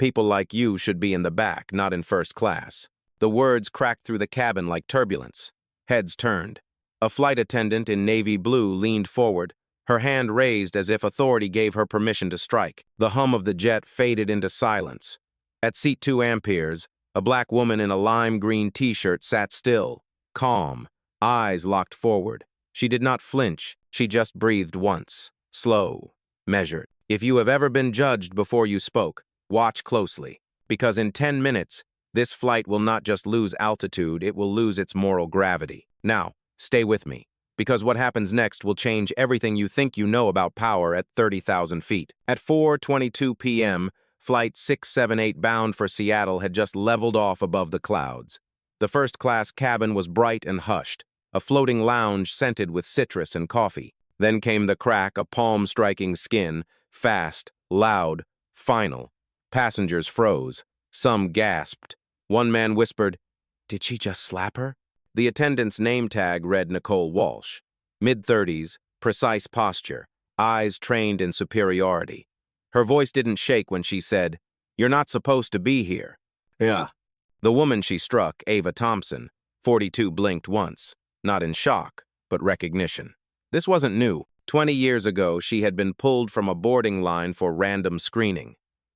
People like you should be in the back, not in first class." The words cracked through the cabin like turbulence. Heads turned. A flight attendant in navy blue leaned forward, her hand raised as if authority gave her permission to strike. The hum of the jet faded into silence. At seat 2 amperes, a black woman in a lime green t-shirt sat still, calm, eyes locked forward. She did not flinch, she just breathed once, slow, measured. If you have ever been judged before you spoke, watch closely, because in 10 minutes, this flight will not just lose altitude, it will lose its moral gravity. Now, stay with me, because what happens next will change everything you think you know about power at 30,000 feet. At 4:22 p.m., Flight 678 bound for Seattle had just leveled off above the clouds. The first-class cabin was bright and hushed, a floating lounge scented with citrus and coffee. Then came the crack, a palm-striking skin, fast, loud, final. Passengers froze. Some gasped. One man whispered, "Did she just slap her?" The attendant's name tag read Nicole Walsh. Mid-30s, precise posture, eyes trained in superiority. Her voice didn't shake when she said, "You're not supposed to be here." Yeah. The woman she struck, Ava Thompson, 42, blinked once, not in shock, but recognition. This wasn't new. 20 years ago, she had been pulled from a boarding line for random screening.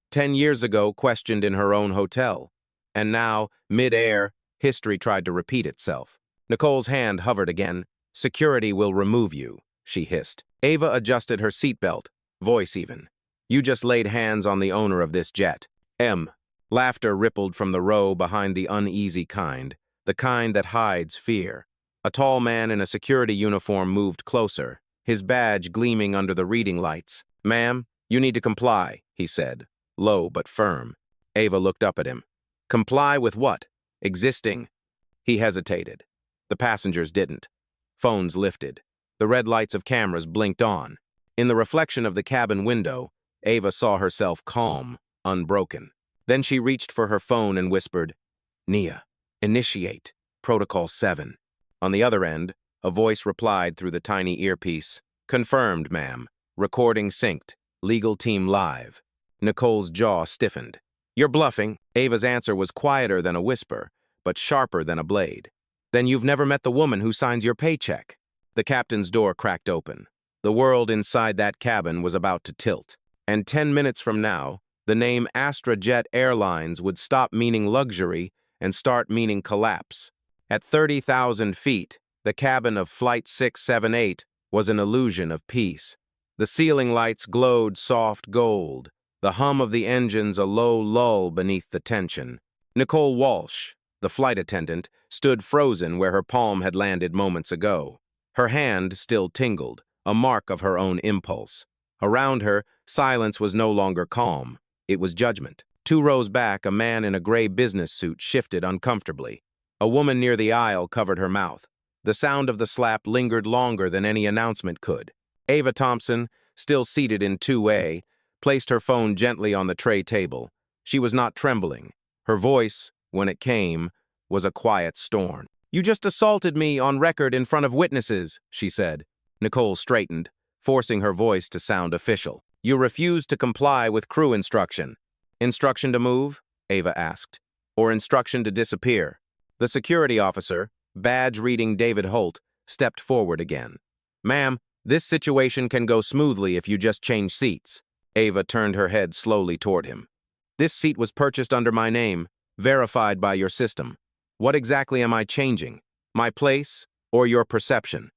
10 years ago, questioned in her own hotel. And now, mid-air, history tried to repeat itself. Nicole's hand hovered again. "Security will remove you," she hissed. Ava adjusted her seatbelt, voice even. "You just laid hands on the owner of this jet." Laughter rippled from the row behind the uneasy kind, the kind that hides fear. A tall man in a security uniform moved closer, his badge gleaming under the reading lights. "Ma'am, you need to comply," he said, low but firm. Ava looked up at him. "Comply with what? Existing?" He hesitated. The passengers didn't. Phones lifted. The red lights of cameras blinked on. In the reflection of the cabin window, Ava saw herself calm, unbroken. Then she reached for her phone and whispered, "Nia, initiate, Protocol 7. On the other end, a voice replied through the tiny earpiece, "Confirmed, ma'am. Recording synced. Legal team live." Nicole's jaw stiffened. "You're bluffing." Ava's answer was quieter than a whisper, but sharper than a blade. "Then you've never met the woman who signs your paycheck." The captain's door cracked open. The world inside that cabin was about to tilt. And 10 minutes from now, the name Astrojet Airlines would stop meaning luxury and start meaning collapse. At 30,000 feet, the cabin of Flight 678 was an illusion of peace. The ceiling lights glowed soft gold, the hum of the engines a low lull beneath the tension. Nicole Walsh, the flight attendant, stood frozen where her palm had landed moments ago. Her hand still tingled, a mark of her own impulse. Around her, silence was no longer calm. It was judgment. 2 rows back, a man in a gray business suit shifted uncomfortably. A woman near the aisle covered her mouth. The sound of the slap lingered longer than any announcement could. Ava Thompson, still seated in 2A, placed her phone gently on the tray table. She was not trembling. Her voice, when it came, was a quiet storm. "You just assaulted me on record in front of witnesses," she said. Nicole straightened, forcing her voice to sound official. "You refused to comply with crew instruction." "Instruction to move?" Ava asked. "Or instruction to disappear?" The security officer, badge reading David Holt, stepped forward again. "Ma'am, this situation can go smoothly if you just change seats." Ava turned her head slowly toward him. "This seat was purchased under my name, verified by your system. What exactly am I changing? My place or your perception?"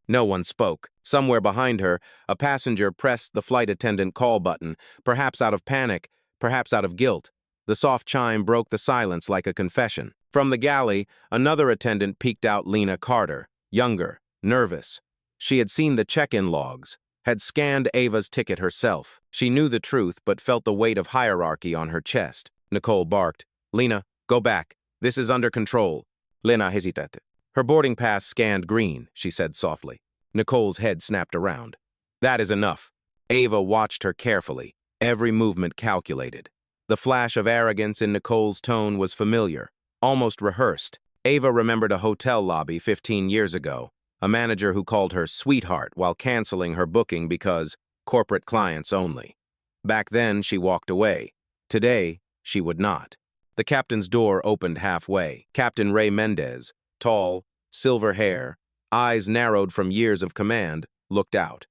No one spoke. Somewhere behind her, a passenger pressed the flight attendant call button, perhaps out of panic, perhaps out of guilt. The soft chime broke the silence like a confession. From the galley, another attendant peeked out Lena Carter, younger, nervous. She had seen the check-in logs, had scanned Ava's ticket herself. She knew the truth but felt the weight of hierarchy on her chest. Nicole barked, "Lena, go back. This is under control." Lena hesitated. Her boarding pass scanned green, she said softly. Nicole's head snapped around. "That is enough." Ava watched her carefully, every movement calculated. The flash of arrogance in Nicole's tone was familiar, almost rehearsed. Ava remembered a hotel lobby 15 years ago, a manager who called her sweetheart while canceling her booking because corporate clients only. Back then, she walked away. Today, She would not. The captain's door opened halfway. Captain Ray Mendez, tall, silver hair, eyes narrowed from years of command, looked out.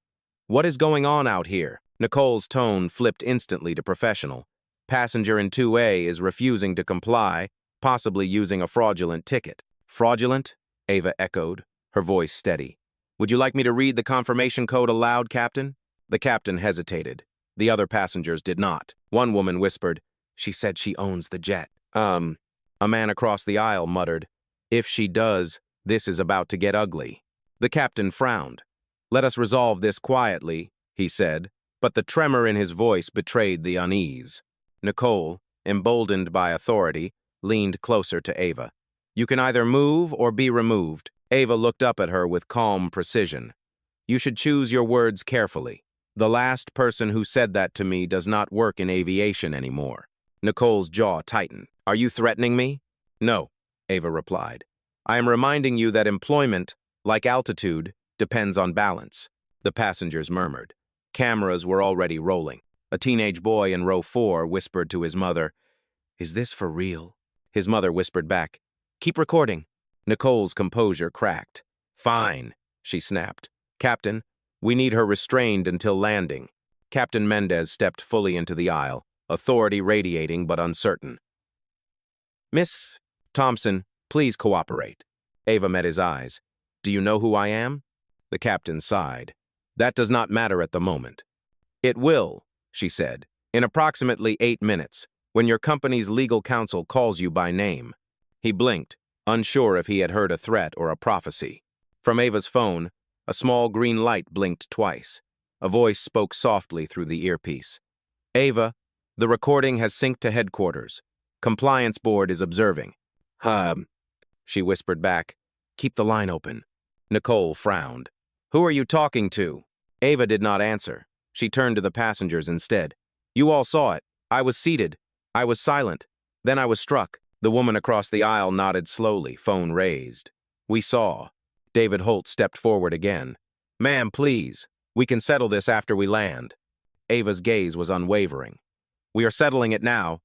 "What is going on out here?" Nicole's tone flipped instantly to professional. "Passenger in 2A is refusing to comply, possibly using a fraudulent ticket." "Fraudulent?" Ava echoed, her voice steady. "Would you like me to read the confirmation code aloud, Captain?" The captain hesitated. The other passengers did not. One woman whispered, "She said she owns the jet." A man across the aisle muttered, "If she does, this is about to get ugly." The captain frowned. "Let us resolve this quietly," he said, but the tremor in his voice betrayed the unease. Nicole, emboldened by authority, leaned closer to Ava. "You can either move or be removed." Ava looked up at her with calm precision. "You should choose your words carefully. The last person who said that to me does not work in aviation anymore." Nicole's jaw tightened. "Are you threatening me?" "No," Ava replied. "I am reminding you that employment, like altitude, depends on balance." The passengers murmured. Cameras were already rolling. A teenage boy in row 4 whispered to his mother, "Is this for real?" His mother whispered back, "Keep recording." Nicole's composure cracked. "Fine," she snapped. "Captain, we need her restrained until landing." Captain Mendez stepped fully into the aisle, authority radiating but uncertain. "Miss Thompson, please cooperate." Ava met his eyes. "Do you know who I am?" The captain sighed. "That does not matter at the moment." "It will," she said, "in approximately 8 minutes, when your company's legal counsel calls you by name." He blinked, unsure if he had heard a threat or a prophecy. From Ava's phone, a small green light blinked twice. A voice spoke softly through the earpiece. "Ava, the recording has synced to headquarters. Compliance board is observing." She whispered back, "Keep the line open." Nicole frowned. "Who are you talking to?" Ava did not answer. She turned to the passengers instead. "You all saw it. I was seated. I was silent. Then I was struck." The woman across the aisle nodded slowly, phone raised. "We saw." David Holt stepped forward again. "Ma'am, please. We can settle this after we land." Ava's gaze was unwavering. "We are settling it now."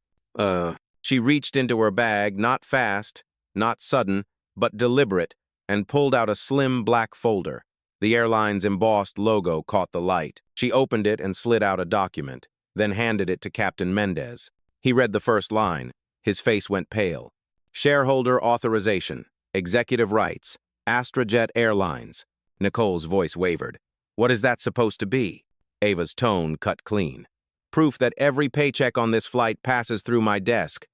She reached into her bag, not fast, not sudden, but deliberate, and pulled out a slim black folder. The airline's embossed logo caught the light. She opened it and slid out a document, then handed it to Captain Mendez. He read the first line. His face went pale. "Shareholder authorization, executive rights, Astrojet Airlines." Nicole's voice wavered. "What is that supposed to be?" Ava's tone cut clean. "Proof that every paycheck on this flight passes through my desk."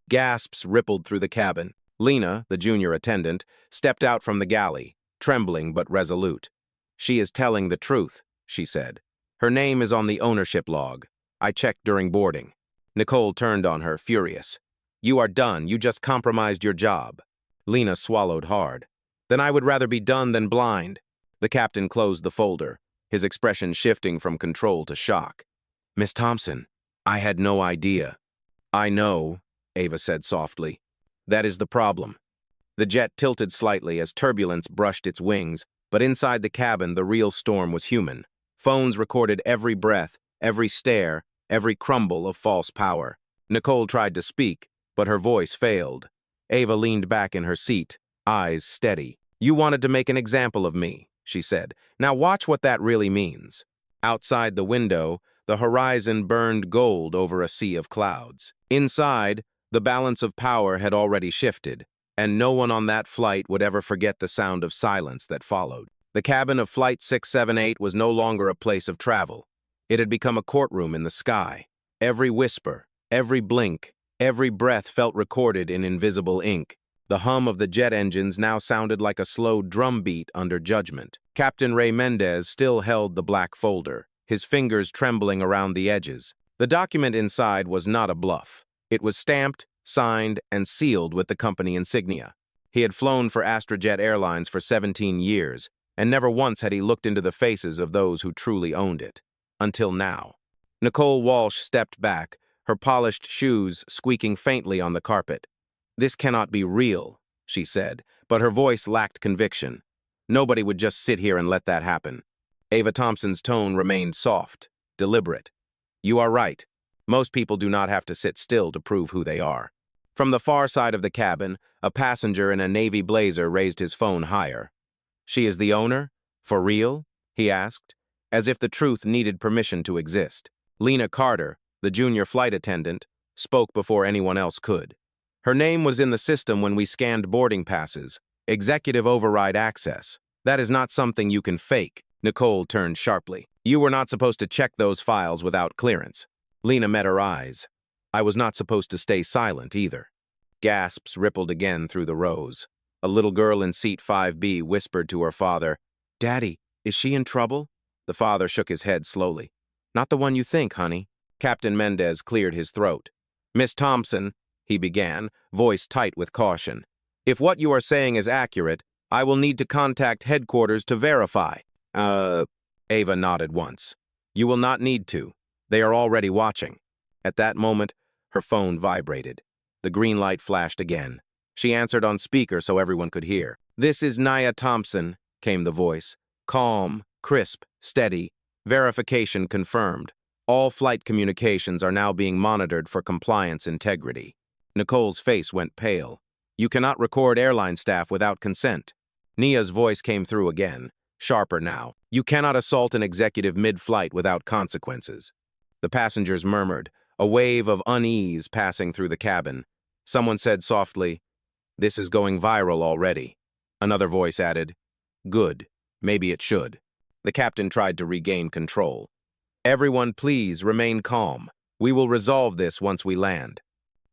Gasps rippled through the cabin. Lena, the junior attendant, stepped out from the galley, trembling but resolute. "She is telling the truth," she said. "Her name is on the ownership log. I checked during boarding." Nicole turned on her, furious. "You are done. You just compromised your job." Lena swallowed hard. "Then I would rather be done than blind." The captain closed the folder, his expression shifting from control to shock. "Miss Thompson, I had no idea." "I know," Ava said softly. "That is the problem." The jet tilted slightly as turbulence brushed its wings, but inside the cabin the real storm was human. Phones recorded every breath, every stare, every crumble of false power. Nicole tried to speak, but her voice failed. Ava leaned back in her seat, eyes steady. "You wanted to make an example of me," she said. "Now watch what that really means." Outside the window, the horizon burned gold over a sea of clouds. Inside, the balance of power had already shifted, and no one on that flight would ever forget the sound of silence that followed. The cabin of Flight 678 was no longer a place of travel. It had become a courtroom in the sky. Every whisper, every blink, every breath felt recorded in invisible ink. The hum of the jet engines now sounded like a slow drumbeat under judgment. Captain Ray Mendez still held the black folder, his fingers trembling around the edges. The document inside was not a bluff. It was stamped, signed, and sealed with the company insignia. He had flown for Astrojet Airlines for 17 years, and never once had he looked into the faces of those who truly owned it. Until now. Nicole Walsh stepped back, her polished shoes squeaking faintly on the carpet. "This cannot be real," she said, but her voice lacked conviction. "Nobody would just sit here and let that happen." Ava Thompson's tone remained soft, deliberate. "You are right. Most people do not have to sit still to prove who they are. From the far side of the cabin, a passenger in a navy blazer raised his phone higher. "She is the owner? For real?" he asked, as if the truth needed permission to exist. Lena Carter, the junior flight attendant, spoke before anyone else could. "Her name was in the system when we scanned boarding passes. Executive override access. That is not something you can fake." Nicole turned sharply. "You were not supposed to check those files without clearance." Lena met her eyes. "I was not supposed to stay silent either." Gasps rippled again through the rows. A little girl in seat 5B whispered to her father, "Daddy, is she in trouble?" The father shook his head slowly. "Not the one you think, honey." Captain Mendez cleared his throat. "Miss Thompson," he began, voice tight with caution, "if what you are saying is accurate, I will need to contact headquarters to verify." Ava nodded once. "You will not need to. They are already watching." At that moment, her phone vibrated. The green light flashed again. She answered on speaker so everyone could hear. "This is Ava Thompson," came the voice. Calm, crisp, steady. Verification confirmed. All flight communications are now being monitored for compliance integrity. Nicole's face went pale. "You cannot record airline staff without consent." Nia's voice came through again, sharper now. "You cannot assault an executive mid-flight without consequences." The passengers murmured, a wave of unease passing through the cabin. Someone said softly, "This is going viral already." Another voice added, "Good, maybe it should." The captain tried to regain control. "Everyone, please remain calm. We will resolve this once we land."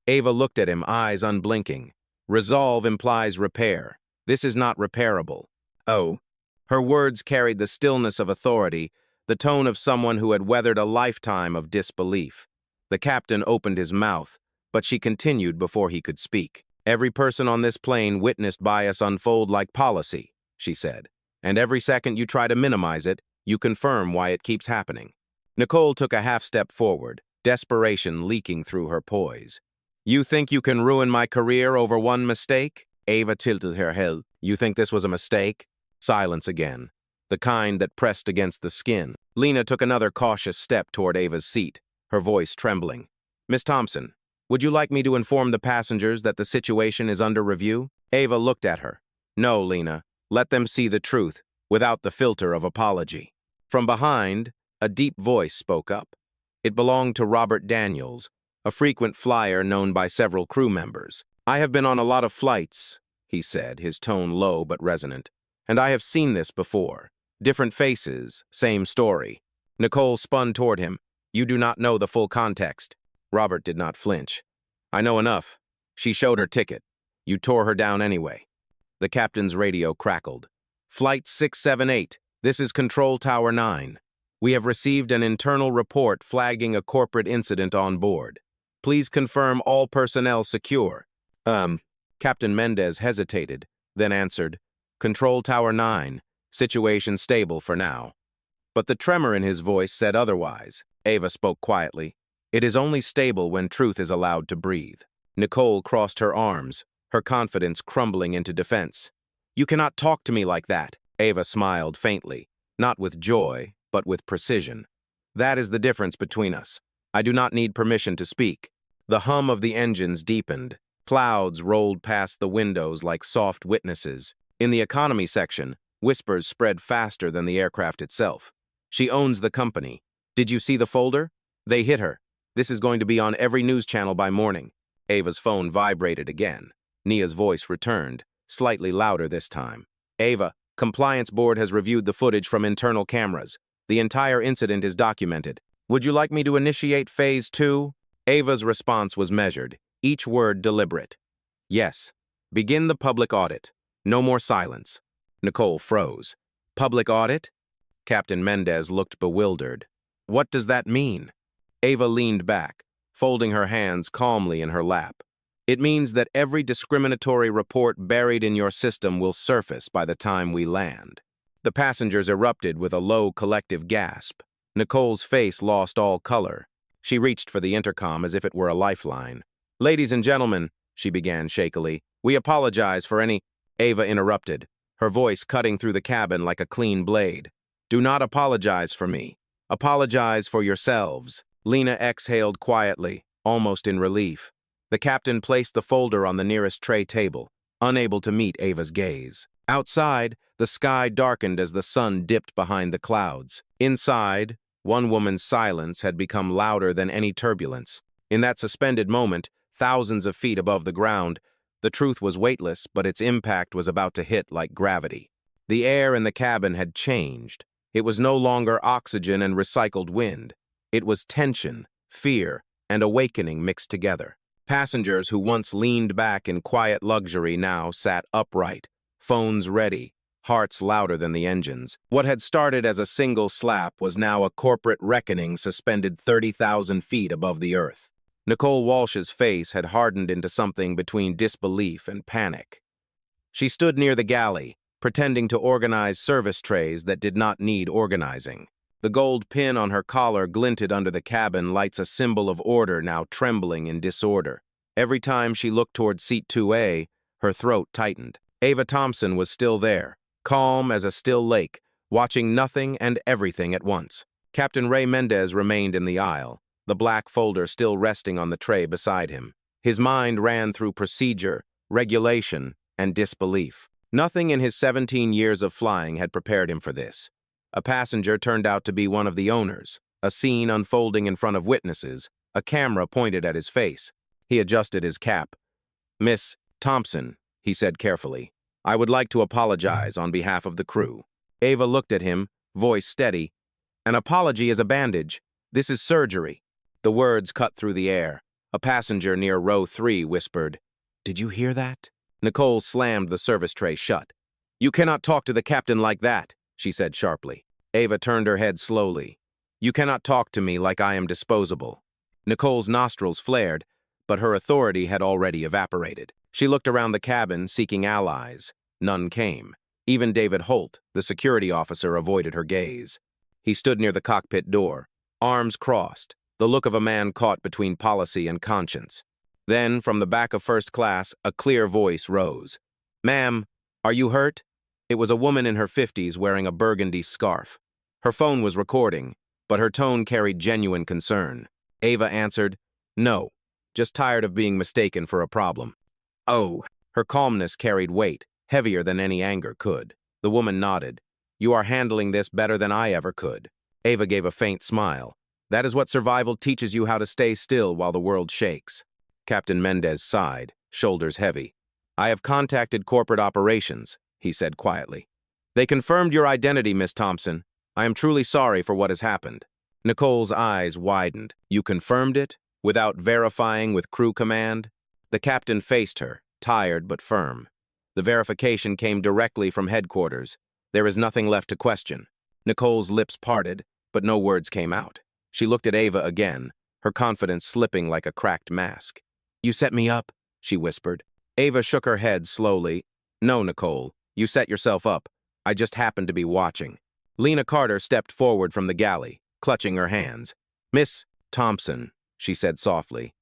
Ava looked at him, eyes unblinking. "Resolve implies repair. This is not repairable." "Oh." Her words carried the stillness of authority, the tone of someone who had weathered a lifetime of disbelief. The captain opened his mouth, but she continued before he could speak. "Every person on this plane witnessed bias unfold like policy," she said. "And every second you try to minimize it, you confirm why it keeps happening." Nicole took a half step forward, desperation leaking through her poise. "You think you can ruin my career over one mistake?" Ava tilted her head. "You think this was a mistake?" Silence again, the kind that pressed against the skin. Lena took another cautious step toward Ava's seat, her voice trembling. "Miss Thompson, would you like me to inform the passengers that the situation is under review?" Ava looked at her. "No, Lena. Let them see the truth, without the filter of apology." From behind, a deep voice spoke up. It belonged to Robert Daniels, a frequent flyer known by several crew members. "I have been on a lot of flights," he said, his tone low but resonant. "And I have seen this before. Different faces, same story." Nicole spun toward him. "You do not know the full context." Robert did not flinch. "I know enough. She showed her ticket. You tore her down anyway." The captain's radio crackled. "Flight 678, this is Control Tower 9. We have received an internal report flagging a corporate incident on board. Please confirm all personnel secure." Captain Mendez hesitated, then answered, "Control Tower 9, situation stable for now." But the tremor in his voice said otherwise. Ava spoke quietly. "It is only stable when truth is allowed to breathe." Nicole crossed her arms, her confidence crumbling into defense. "You cannot talk to me like that." Ava smiled faintly, not with joy, but with precision. "That is the difference between us. I do not need permission to speak." The hum of the engines deepened. Clouds rolled past the windows like soft witnesses. In the economy section, whispers spread faster than the aircraft itself. "She owns the company. Did you see the folder? They hit her. This is going to be on every news channel by morning." Ava's phone vibrated again. Nia's voice returned, slightly louder this time. "Ava, Compliance Board has reviewed the footage from internal cameras. The entire incident is documented. Would you like me to initiate Phase 2? Ava's response was measured, each word deliberate. "Yes. Begin the public audit. No more silence." Nicole froze. "Public audit?" Captain Mendez looked bewildered. "What does that mean?" Ava leaned back, folding her hands calmly in her lap. "It means that every discriminatory report buried in your system will surface by the time we land." The passengers erupted with a low collective gasp. Nicole's face lost all color. She reached for the intercom as if it were a lifeline. "Ladies and gentlemen," she began shakily, "we apologize for any—" Ava interrupted, her voice cutting through the cabin like a clean blade. "Do not apologize for me. Apologize for yourselves." Lena exhaled quietly, almost in relief. The captain placed the folder on the nearest tray table, unable to meet Ava's gaze. Outside, the sky darkened as the sun dipped behind the clouds. Inside, one woman's silence had become louder than any turbulence. In that suspended moment, thousands of feet above the ground, the truth was weightless, but its impact was about to hit like gravity. The air in the cabin had changed. It was no longer oxygen and recycled wind. It was tension, fear, and awakening mixed together. Passengers who once leaned back in quiet luxury now sat upright, phones ready, hearts louder than the engines. What had started as a single slap was now a corporate reckoning suspended 30,000 feet above the earth. Nicole Walsh's face had hardened into something between disbelief and panic. She stood near the galley, pretending to organize service trays that did not need organizing. The gold pin on her collar glinted under the cabin lights a symbol of order now trembling in disorder. Every time she looked toward seat 2A, her throat tightened. Ava Thompson was still there, calm as a still lake, watching nothing and everything at once. Captain Ray Mendez remained in the aisle, the black folder still resting on the tray beside him. His mind ran through procedure, regulation, and disbelief. Nothing in his 17 years of flying had prepared him for this. A passenger turned out to be one of the owners, a scene unfolding in front of witnesses, a camera pointed at his face. He adjusted his cap. "Miss Thompson," he said carefully, "I would like to apologize on behalf of the crew." Ava looked at him, voice steady. "An apology is a bandage. This is surgery." The words cut through the air. A passenger near row 3 whispered, "Did you hear that?" Nicole slammed the service tray shut. "You cannot talk to the captain like that," she said sharply. Ava turned her head slowly. "You cannot talk to me like I am disposable." Nicole's nostrils flared, but her authority had already evaporated. She looked around the cabin, seeking allies. None came. Even David Holt, the security officer, avoided her gaze. He stood near the cockpit door, arms crossed, the look of a man caught between policy and conscience. Then, from the back of first class, a clear voice rose. "Ma'am, are you hurt?" It was a woman in her 50s wearing a burgundy scarf. Her phone was recording, but her tone carried genuine concern. Ava answered, "No, just tired of being mistaken for a problem." "Oh." Her calmness carried weight, heavier than any anger could. The woman nodded. "You are handling this better than I ever could." Ava gave a faint smile. "That is what survival teaches you, how to stay still while the world shakes." Captain Mendez sighed, shoulders heavy. "I have contacted corporate operations," he said quietly. "They confirmed your identity, Miss Thompson. I am truly sorry for what has happened." Nicole's eyes widened. "You confirmed it? Without verifying with crew command?" The captain faced her, tired but firm. "The verification came directly from headquarters. There is nothing left to question." Nicole's lips parted, but no words came out. She looked at Ava again, her confidence slipping like a cracked mask. "You set me up," she whispered. Ava shook her head slowly. "No, Nicole, you set yourself up. I just happened to be watching." Lena Carter stepped forward from the galley, clutching her hands. "Miss Thompson," she said softly,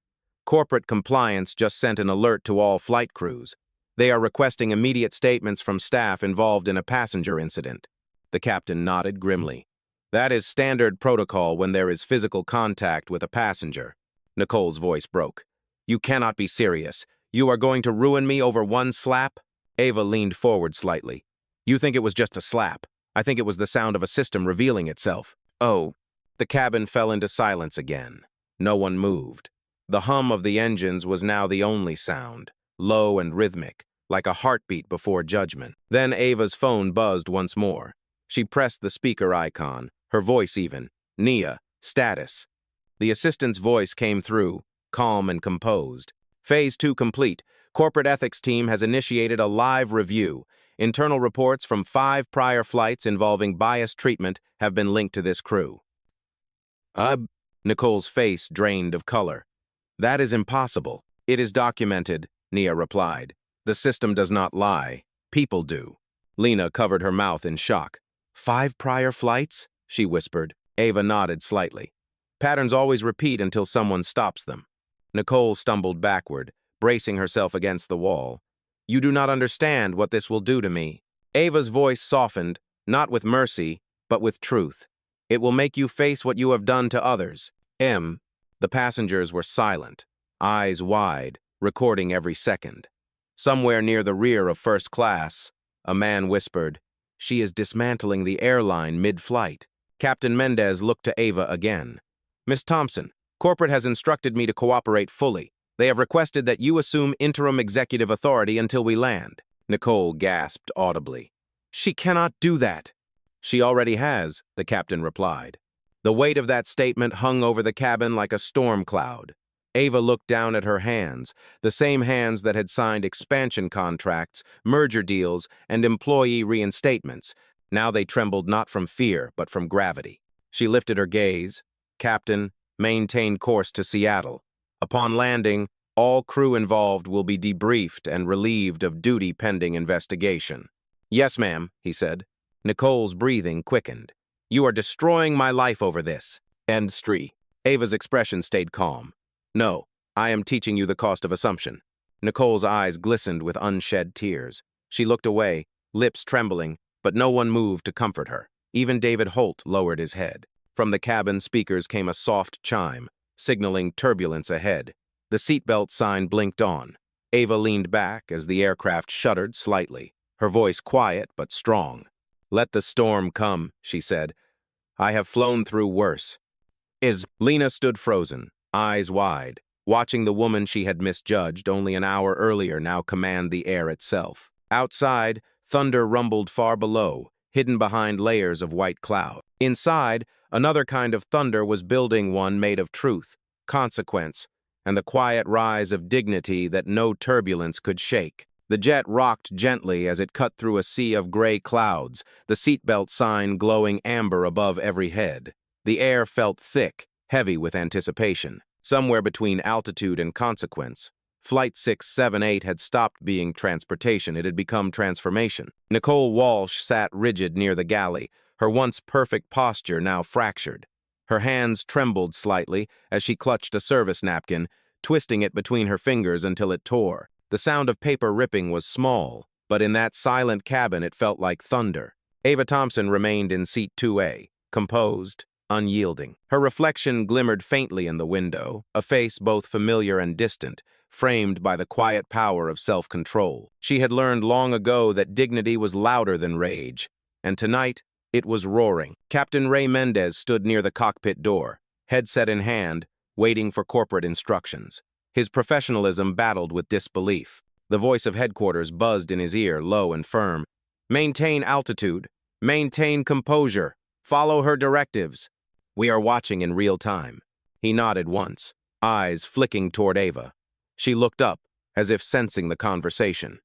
"corporate compliance just sent an alert to all flight crews. They are requesting immediate statements from staff involved in a passenger incident." The captain nodded grimly. "That is standard protocol when there is physical contact with a passenger." Nicole's voice broke. "You cannot be serious. You are going to ruin me over one slap?" Ava leaned forward slightly. "You think it was just a slap. I think it was the sound of a system revealing itself." "Oh." The cabin fell into silence again. No one moved. The hum of the engines was now the only sound, low and rhythmic, like a heartbeat before judgment. Then Ava's phone buzzed once more. She pressed the speaker icon, her voice even. "Nia, status." The assistant's voice came through, calm and composed. "Phase 2 complete. Corporate ethics team has initiated a live review. Internal reports from 5 prior flights involving biased treatment have been linked to this crew." Nicole's face drained of color. "That is impossible." "It is documented," Nia replied. "The system does not lie. People do." Lena covered her mouth in shock. "5 prior flights?" she whispered. Ava nodded slightly. "Patterns always repeat until someone stops them." Nicole stumbled backward, bracing herself against the wall. "You do not understand what this will do to me." Ava's voice softened, not with mercy, but with truth. "It will make you face what you have done to others." M. The passengers were silent, eyes wide, recording every second. Somewhere near the rear of first class, a man whispered, "She is dismantling the airline mid-flight." Captain Mendez looked to Ava again. "Miss Thompson, corporate has instructed me to cooperate fully. They have requested that you assume interim executive authority until we land." Nicole gasped audibly. "She cannot do that." "She already has," the captain replied. The weight of that statement hung over the cabin like a storm cloud. Ava looked down at her hands, the same hands that had signed expansion contracts, merger deals, and employee reinstatements. Now they trembled not from fear, but from gravity. She lifted her gaze. "Captain, maintain course to Seattle. Upon landing, all crew involved will be debriefed and relieved of duty pending investigation." "Yes, ma'am," he said. Nicole's breathing quickened. "You are destroying my life over this." End Stree. Ava's expression stayed calm. "No, I am teaching you the cost of assumption." Nicole's eyes glistened with unshed tears. She looked away, lips trembling, but no one moved to comfort her. Even David Holt lowered his head. From the cabin speakers came a soft chime, signaling turbulence ahead. The seatbelt sign blinked on. Ava leaned back as the aircraft shuddered slightly, her voice quiet but strong. "Let the storm come," she said. "I have flown through worse." Lena stood frozen, eyes wide, watching the woman she had misjudged only an hour earlier now command the air itself. Outside, thunder rumbled far below, hidden behind layers of white cloud. Inside, another kind of thunder was building, one made of truth, consequence, and the quiet rise of dignity that no turbulence could shake. The jet rocked gently as it cut through a sea of gray clouds, the seatbelt sign glowing amber above every head. The air felt thick, heavy with anticipation. Somewhere between altitude and consequence, Flight 678 had stopped being transportation, it had become transformation. Nicole Walsh sat rigid near the galley, her once perfect posture now fractured. Her hands trembled slightly as she clutched a service napkin, twisting it between her fingers until it tore. The sound of paper ripping was small, but in that silent cabin it felt like thunder. Ava Thompson remained in seat 2A, composed, unyielding. Her reflection glimmered faintly in the window, a face both familiar and distant, framed by the quiet power of self-control. She had learned long ago that dignity was louder than rage, and tonight it was roaring. Captain Ray Mendez stood near the cockpit door, headset in hand, waiting for corporate instructions. His professionalism battled with disbelief. The voice of headquarters buzzed in his ear, low and firm. "Maintain altitude. Maintain composure. Follow her directives. We are watching in real time." He nodded once, eyes flicking toward Ava. She looked up, as if sensing the conversation.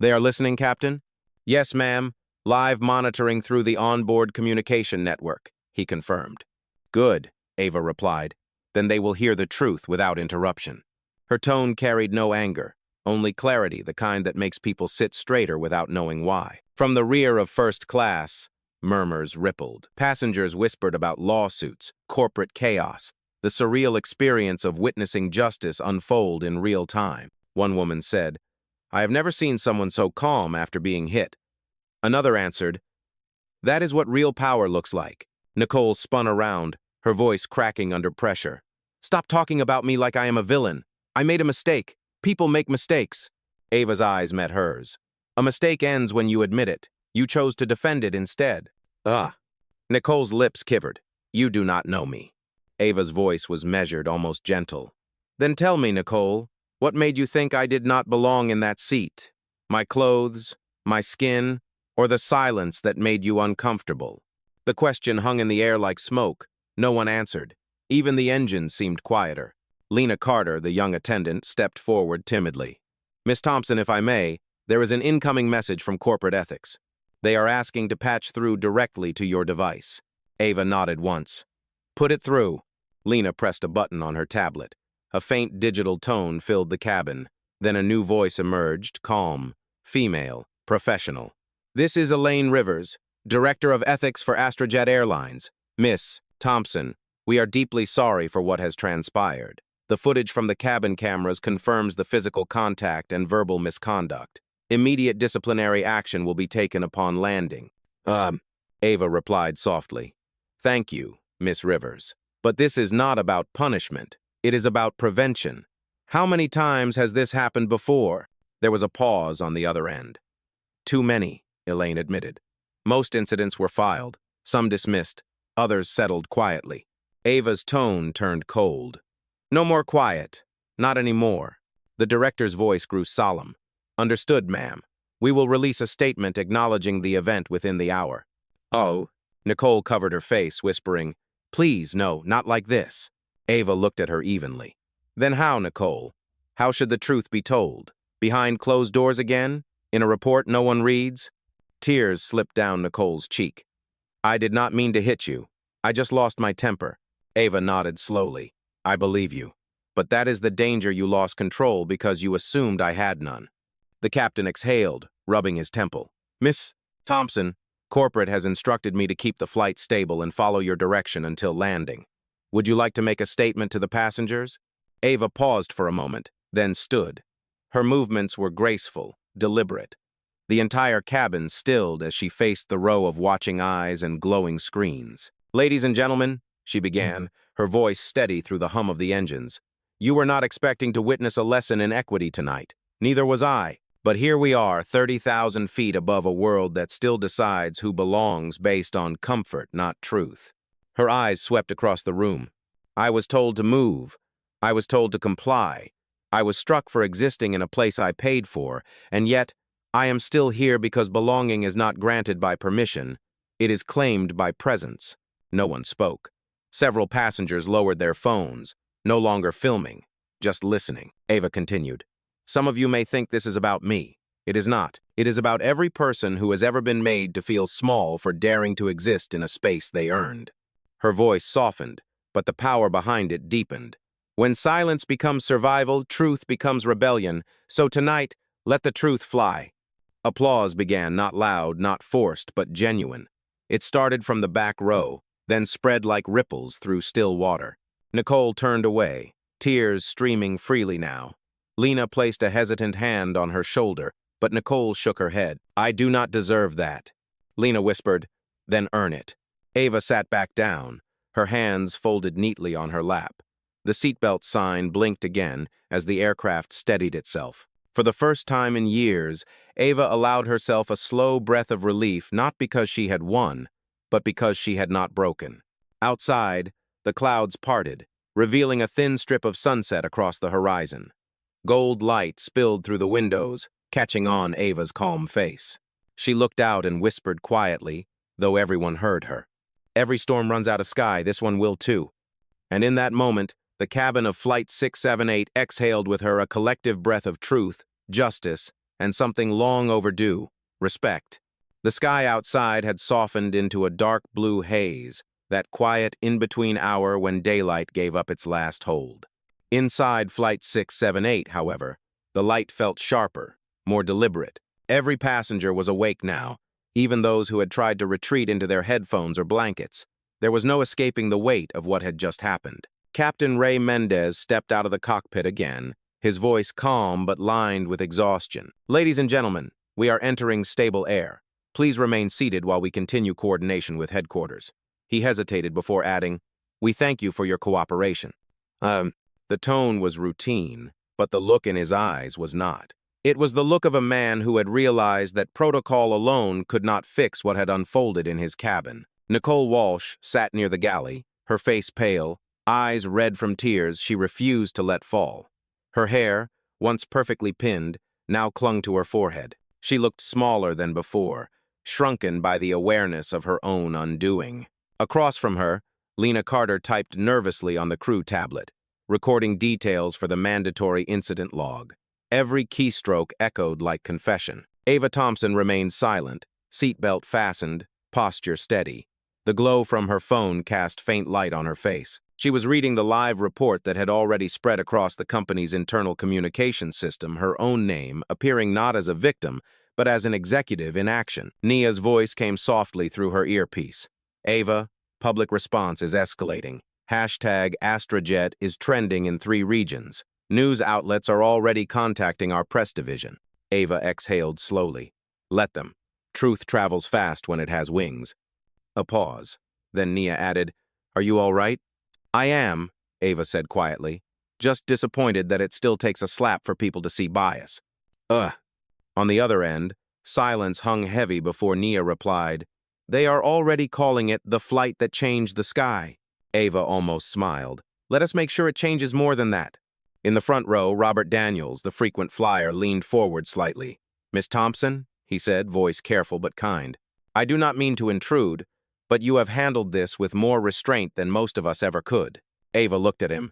"They are listening, Captain?" "Yes, ma'am. Live monitoring through the onboard communication network," he confirmed. "Good," Ava replied. "Then they will hear the truth without interruption." Her tone carried no anger, only clarity, the kind that makes people sit straighter without knowing why. From the rear of first class, murmurs rippled. Passengers whispered about lawsuits, corporate chaos, the surreal experience of witnessing justice unfold in real time. One woman said, "I have never seen someone so calm after being hit." Another answered, "That is what real power looks like." Nicole spun around, her voice cracking under pressure. "Stop talking about me like I am a villain. I made a mistake. People make mistakes." Ava's eyes met hers. "A mistake ends when you admit it. You chose to defend it instead." "Ah." Nicole's lips quivered. "You do not know me." Ava's voice was measured, almost gentle. "Then tell me, Nicole, what made you think I did not belong in that seat? My clothes, my skin, or the silence that made you uncomfortable?" The question hung in the air like smoke. No one answered. Even the engines seemed quieter. Lena Carter, the young attendant, stepped forward timidly. "Miss Thompson, if I may, there is an incoming message from corporate ethics. They are asking to patch through directly to your device." Ava nodded once. "Put it through." Lena pressed a button on her tablet. A faint digital tone filled the cabin. Then a new voice emerged, calm, female, professional. "This is Elaine Rivers, Director of Ethics for Astrojet Airlines. Miss Thompson, we are deeply sorry for what has transpired. The footage from the cabin cameras confirms the physical contact and verbal misconduct. Immediate disciplinary action will be taken upon landing." Ava replied softly. "Thank you, Miss Rivers." But this is not about punishment. It is about prevention. How many times has this happened before? There was a pause on the other end. Too many, Elaine admitted. Most incidents were filed, some dismissed, others settled quietly. Ava's tone turned cold. No more quiet. Not anymore. The director's voice grew solemn. Understood, ma'am. We will release a statement acknowledging the event within the hour. Oh. Nicole covered her face, whispering, Please, no, not like this. Ava looked at her evenly. Then how, Nicole? How should the truth be told? Behind closed doors again? In a report no one reads? Tears slipped down Nicole's cheek. I did not mean to hit you. I just lost my temper. Ava nodded slowly. I believe you. But that is the danger you lost control because you assumed I had none. The captain exhaled, rubbing his temple. Miss Thompson, corporate has instructed me to keep the flight stable and follow your direction until landing. Would you like to make a statement to the passengers? Ava paused for a moment, then stood. Her movements were graceful, deliberate. The entire cabin stilled as she faced the row of watching eyes and glowing screens. Ladies and gentlemen, she began, her voice steady through the hum of the engines. You were not expecting to witness a lesson in equity tonight. Neither was I. But here we are, 30,000 feet above a world that still decides who belongs based on comfort, not truth. Her eyes swept across the room. I was told to move. I was told to comply. I was struck for existing in a place I paid for, and yet I am still here because belonging is not granted by permission. It is claimed by presence. No one spoke. Several passengers lowered their phones, no longer filming, just listening. Ava continued. Some of you may think this is about me. It is not. It is about every person who has ever been made to feel small for daring to exist in a space they earned. Her voice softened, but the power behind it deepened. When silence becomes survival, truth becomes rebellion. So tonight, let the truth fly. Applause began, not loud, not forced, but genuine. It started from the back row, then spread like ripples through still water. Nicole turned away, tears streaming freely now. Lena placed a hesitant hand on her shoulder, but Nicole shook her head. I do not deserve that. Lena whispered, then earn it. Ava sat back down, her hands folded neatly on her lap. The seatbelt sign blinked again as the aircraft steadied itself. For the first time in years, Ava allowed herself a slow breath of relief, not because she had won, but because she had not broken. Outside, the clouds parted, revealing a thin strip of sunset across the horizon. Gold light spilled through the windows, catching on Ava's calm face. She looked out and whispered quietly, though everyone heard her. Every storm runs out of sky, this one will too. And in that moment, the cabin of Flight 678 exhaled with her a collective breath of truth, justice, and something long overdue, respect. The sky outside had softened into a dark blue haze, that quiet in-between hour when daylight gave up its last hold. Inside Flight 678, however, the light felt sharper, more deliberate. Every passenger was awake now, even those who had tried to retreat into their headphones or blankets. There was no escaping the weight of what had just happened. Captain Ray Mendez stepped out of the cockpit again, his voice calm but lined with exhaustion. Ladies and gentlemen, we are entering stable air. Please remain seated while we continue coordination with headquarters. He hesitated before adding, we thank you for your cooperation. The tone was routine, but the look in his eyes was not. It was the look of a man who had realized that protocol alone could not fix what had unfolded in his cabin. Nicole Walsh sat near the galley, her face pale, eyes red from tears she refused to let fall. Her hair, once perfectly pinned, now clung to her forehead. She looked smaller than before, shrunken by the awareness of her own undoing. Across from her, Lena Carter typed nervously on the crew tablet, recording details for the mandatory incident log. Every keystroke echoed like confession. Ava Thompson remained silent, seatbelt fastened, posture steady. The glow from her phone cast faint light on her face. She was reading the live report that had already spread across the company's internal communication system, her own name appearing not as a victim, but as an executive in action. Nia's voice came softly through her earpiece. Ava, public response is escalating. #AstraJet is trending in 3 regions. News outlets are already contacting our press division. Ava exhaled slowly. Let them. Truth travels fast when it has wings. A pause. Then Nia added, Are you all right? I am, Ava said quietly, just disappointed that it still takes a slap for people to see bias. Ugh. On the other end, silence hung heavy before Nia replied, They are already calling it the flight that changed the sky. Ava almost smiled. Let us make sure it changes more than that. In the front row, Robert Daniels, the frequent flyer, leaned forward slightly. Miss Thompson, he said, voice careful but kind. I do not mean to intrude, but you have handled this with more restraint than most of us ever could. Ava looked at him.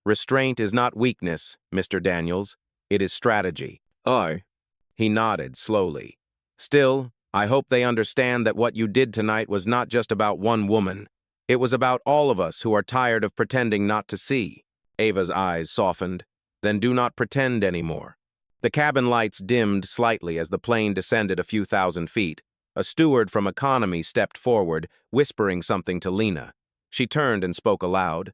Restraint is not weakness, Mr. Daniels. It is strategy. Oh. He nodded slowly. Still, I hope they understand that what you did tonight was not just about one woman. It was about all of us who are tired of pretending not to see. Ava's eyes softened. Then do not pretend anymore. The cabin lights dimmed slightly as the plane descended a few thousand feet. A steward from economy stepped forward, whispering something to Lena. She turned and spoke aloud.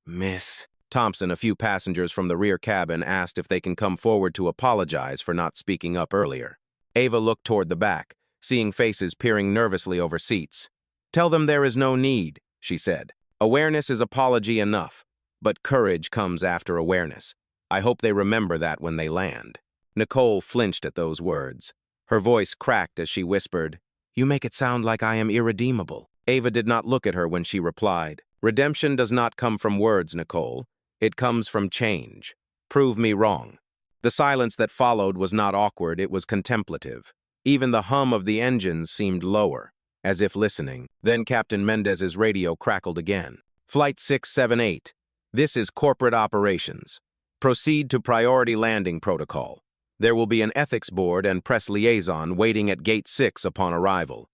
Miss Thompson, a few passengers from the rear cabin asked if they can come forward to apologize for not speaking up earlier. Ava looked toward the back, seeing faces peering nervously over seats. Tell them there is no need, she said. Awareness is apology enough, but courage comes after awareness. I hope they remember that when they land. Nicole flinched at those words. Her voice cracked as she whispered, You make it sound like I am irredeemable. Ava did not look at her when she replied, Redemption does not come from words, Nicole. It comes from change. Prove me wrong. The silence that followed was not awkward, it was contemplative. Even the hum of the engines seemed lower, as if listening. Then Captain Mendez's radio crackled again. Flight 678. This is corporate operations. Proceed to priority landing protocol. There will be an ethics board and press liaison waiting at Gate 6 upon arrival.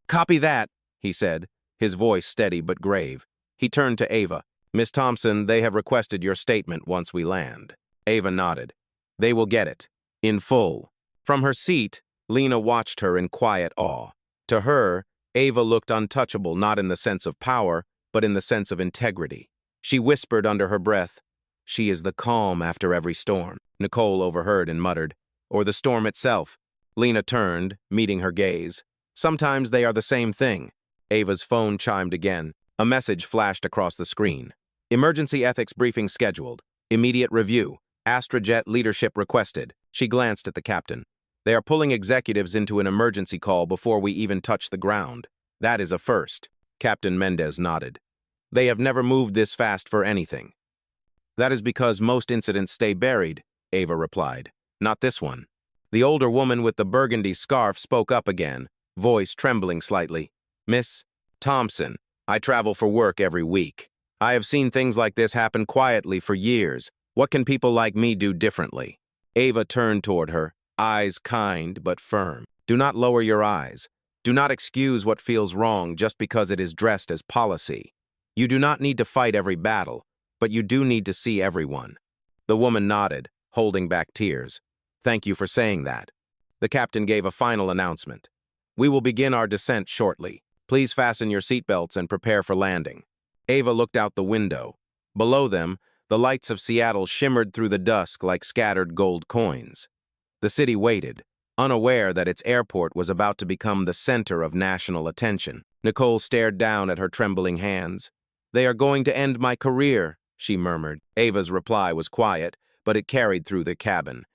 Copy that, he said, his voice steady but grave. He turned to Ava. Miss Thompson, they have requested your statement once we land. Ava nodded. They will get it. In full. From her seat, Lena watched her in quiet awe. To her, Ava looked untouchable not in the sense of power, but in the sense of integrity. She whispered under her breath, She is the calm after every storm. Nicole overheard and muttered, Or the storm itself. Lena turned, meeting her gaze. Sometimes they are the same thing. Ava's phone chimed again. A message flashed across the screen. Emergency ethics briefing scheduled. Immediate review. Astrojet leadership requested. She glanced at the captain. They are pulling executives into an emergency call before we even touch the ground. That is a first. Captain Mendez nodded. They have never moved this fast for anything. That is because most incidents stay buried, Ava replied. Not this one. The older woman with the burgundy scarf spoke up again, voice trembling slightly. Miss Thompson, I travel for work every week. I have seen things like this happen quietly for years. What can people like me do differently? Ava turned toward her, eyes kind but firm. Do not lower your eyes. Do not excuse what feels wrong just because it is dressed as policy. You do not need to fight every battle, but you do need to see everyone. The woman nodded, holding back tears. Thank you for saying that. The captain gave a final announcement. We will begin our descent shortly. Please fasten your seatbelts and prepare for landing. Ava looked out the window. Below them, the lights of Seattle shimmered through the dusk like scattered gold coins. The city waited, unaware that its airport was about to become the center of national attention. Nicole stared down at her trembling hands. They are going to end my career, she murmured. Ava's reply was quiet, but it carried through the cabin.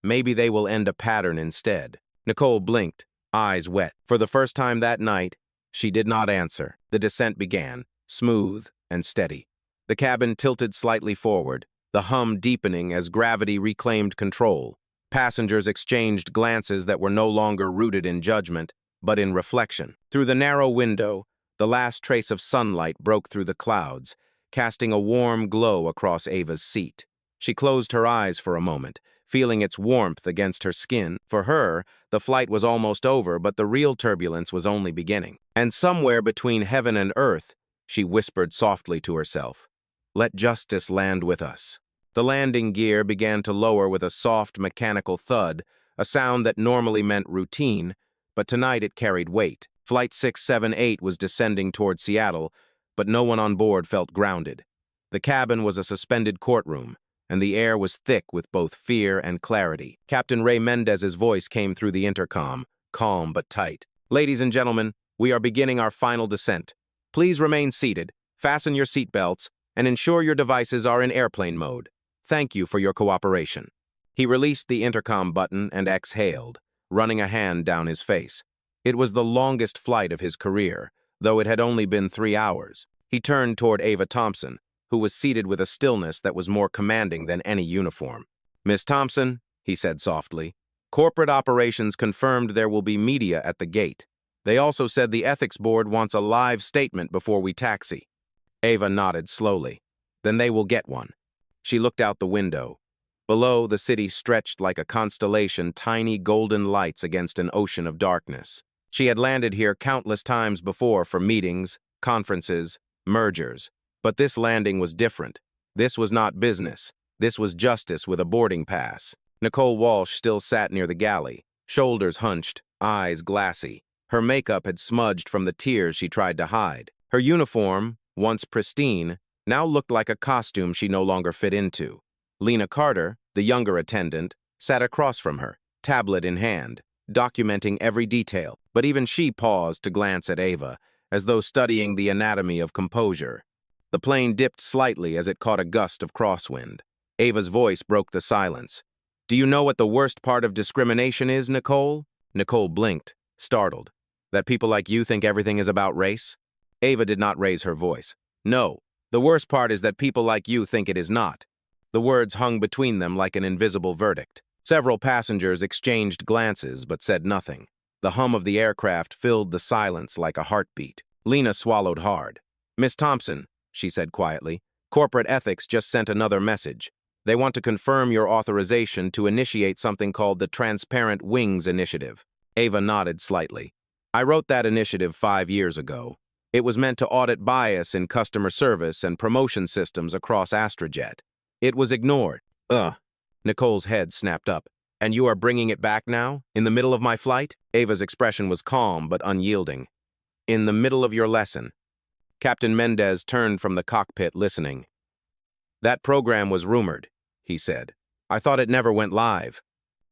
Maybe they will end a pattern instead. Nicole blinked, eyes wet. For the first time that night, she did not answer. The descent began, smooth and steady. The cabin tilted slightly forward, the hum deepening as gravity reclaimed control. Passengers exchanged glances that were no longer rooted in judgment, but in reflection. Through the narrow window, the last trace of sunlight broke through the clouds, casting a warm glow across Ava's seat. She closed her eyes for a moment, feeling its warmth against her skin. For her, the flight was almost over, but the real turbulence was only beginning. And somewhere between heaven and earth, she whispered softly to herself, Let justice land with us. The landing gear began to lower with a soft mechanical thud, a sound that normally meant routine, but tonight it carried weight. Flight 678 was descending toward Seattle, but no one on board felt grounded. The cabin was a suspended courtroom, and the air was thick with both fear and clarity. Captain Ray Mendez's voice came through the intercom, calm but tight. Ladies and gentlemen, we are beginning our final descent. Please remain seated, fasten your seatbelts, and ensure your devices are in airplane mode. Thank you for your cooperation." He released the intercom button and exhaled, running a hand down his face. It was the longest flight of his career, though it had only been 3 hours. He turned toward Ava Thompson, who was seated with a stillness that was more commanding than any uniform. "Miss Thompson," he said softly, "corporate operations confirmed there will be media at the gate. They also said the ethics board wants a live statement before we taxi." Ava nodded slowly. "Then they will get one." She looked out the window. Below, the city stretched like a constellation, tiny golden lights against an ocean of darkness. She had landed here countless times before for meetings, conferences, mergers. But this landing was different. This was not business. This was justice with a boarding pass. Nicole Walsh still sat near the galley, shoulders hunched, eyes glassy. Her makeup had smudged from the tears she tried to hide. Her uniform, once pristine, now looked like a costume she no longer fit into. Lena Carter, the younger attendant, sat across from her, tablet in hand, documenting every detail. But even she paused to glance at Ava, as though studying the anatomy of composure. The plane dipped slightly as it caught a gust of crosswind. Ava's voice broke the silence. "Do you know what the worst part of discrimination is, Nicole?" Nicole blinked, startled. "That people like you think everything is about race?" Ava did not raise her voice. "No, the worst part is that people like you think it is not." The words hung between them like an invisible verdict. Several passengers exchanged glances but said nothing. The hum of the aircraft filled the silence like a heartbeat. Lena swallowed hard. "Miss Thompson," she said quietly, "corporate ethics just sent another message. They want to confirm your authorization to initiate something called the Transparent Wings Initiative." Ava nodded slightly. "I wrote that initiative 5 years ago. It was meant to audit bias in customer service and promotion systems across Astrojet. It was ignored." "Ugh." Nicole's head snapped up. "And you are bringing it back now, in the middle of my flight?" Ava's expression was calm but unyielding. "In the middle of your lesson." Captain Mendez turned from the cockpit, listening. "That program was rumored," he said. "I thought it never went live."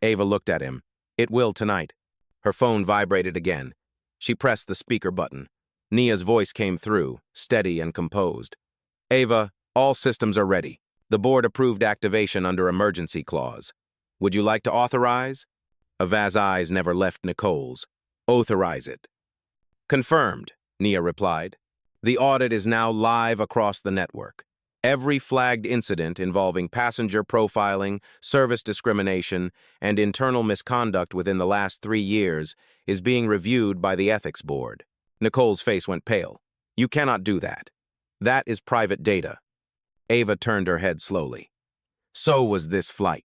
Ava looked at him. "It will tonight." Her phone vibrated again. She pressed the speaker button. Nia's voice came through, steady and composed. "Ava, all systems are ready. The board approved activation under emergency clause. Would you like to authorize?" Ava's eyes never left Nicole's. "Authorize it." "Confirmed," Nia replied. "The audit is now live across the network. Every flagged incident involving passenger profiling, service discrimination, and internal misconduct within the last 3 years is being reviewed by the ethics board." Nicole's face went pale. "You cannot do that. That is private data." Ava turned her head slowly. "So was this flight."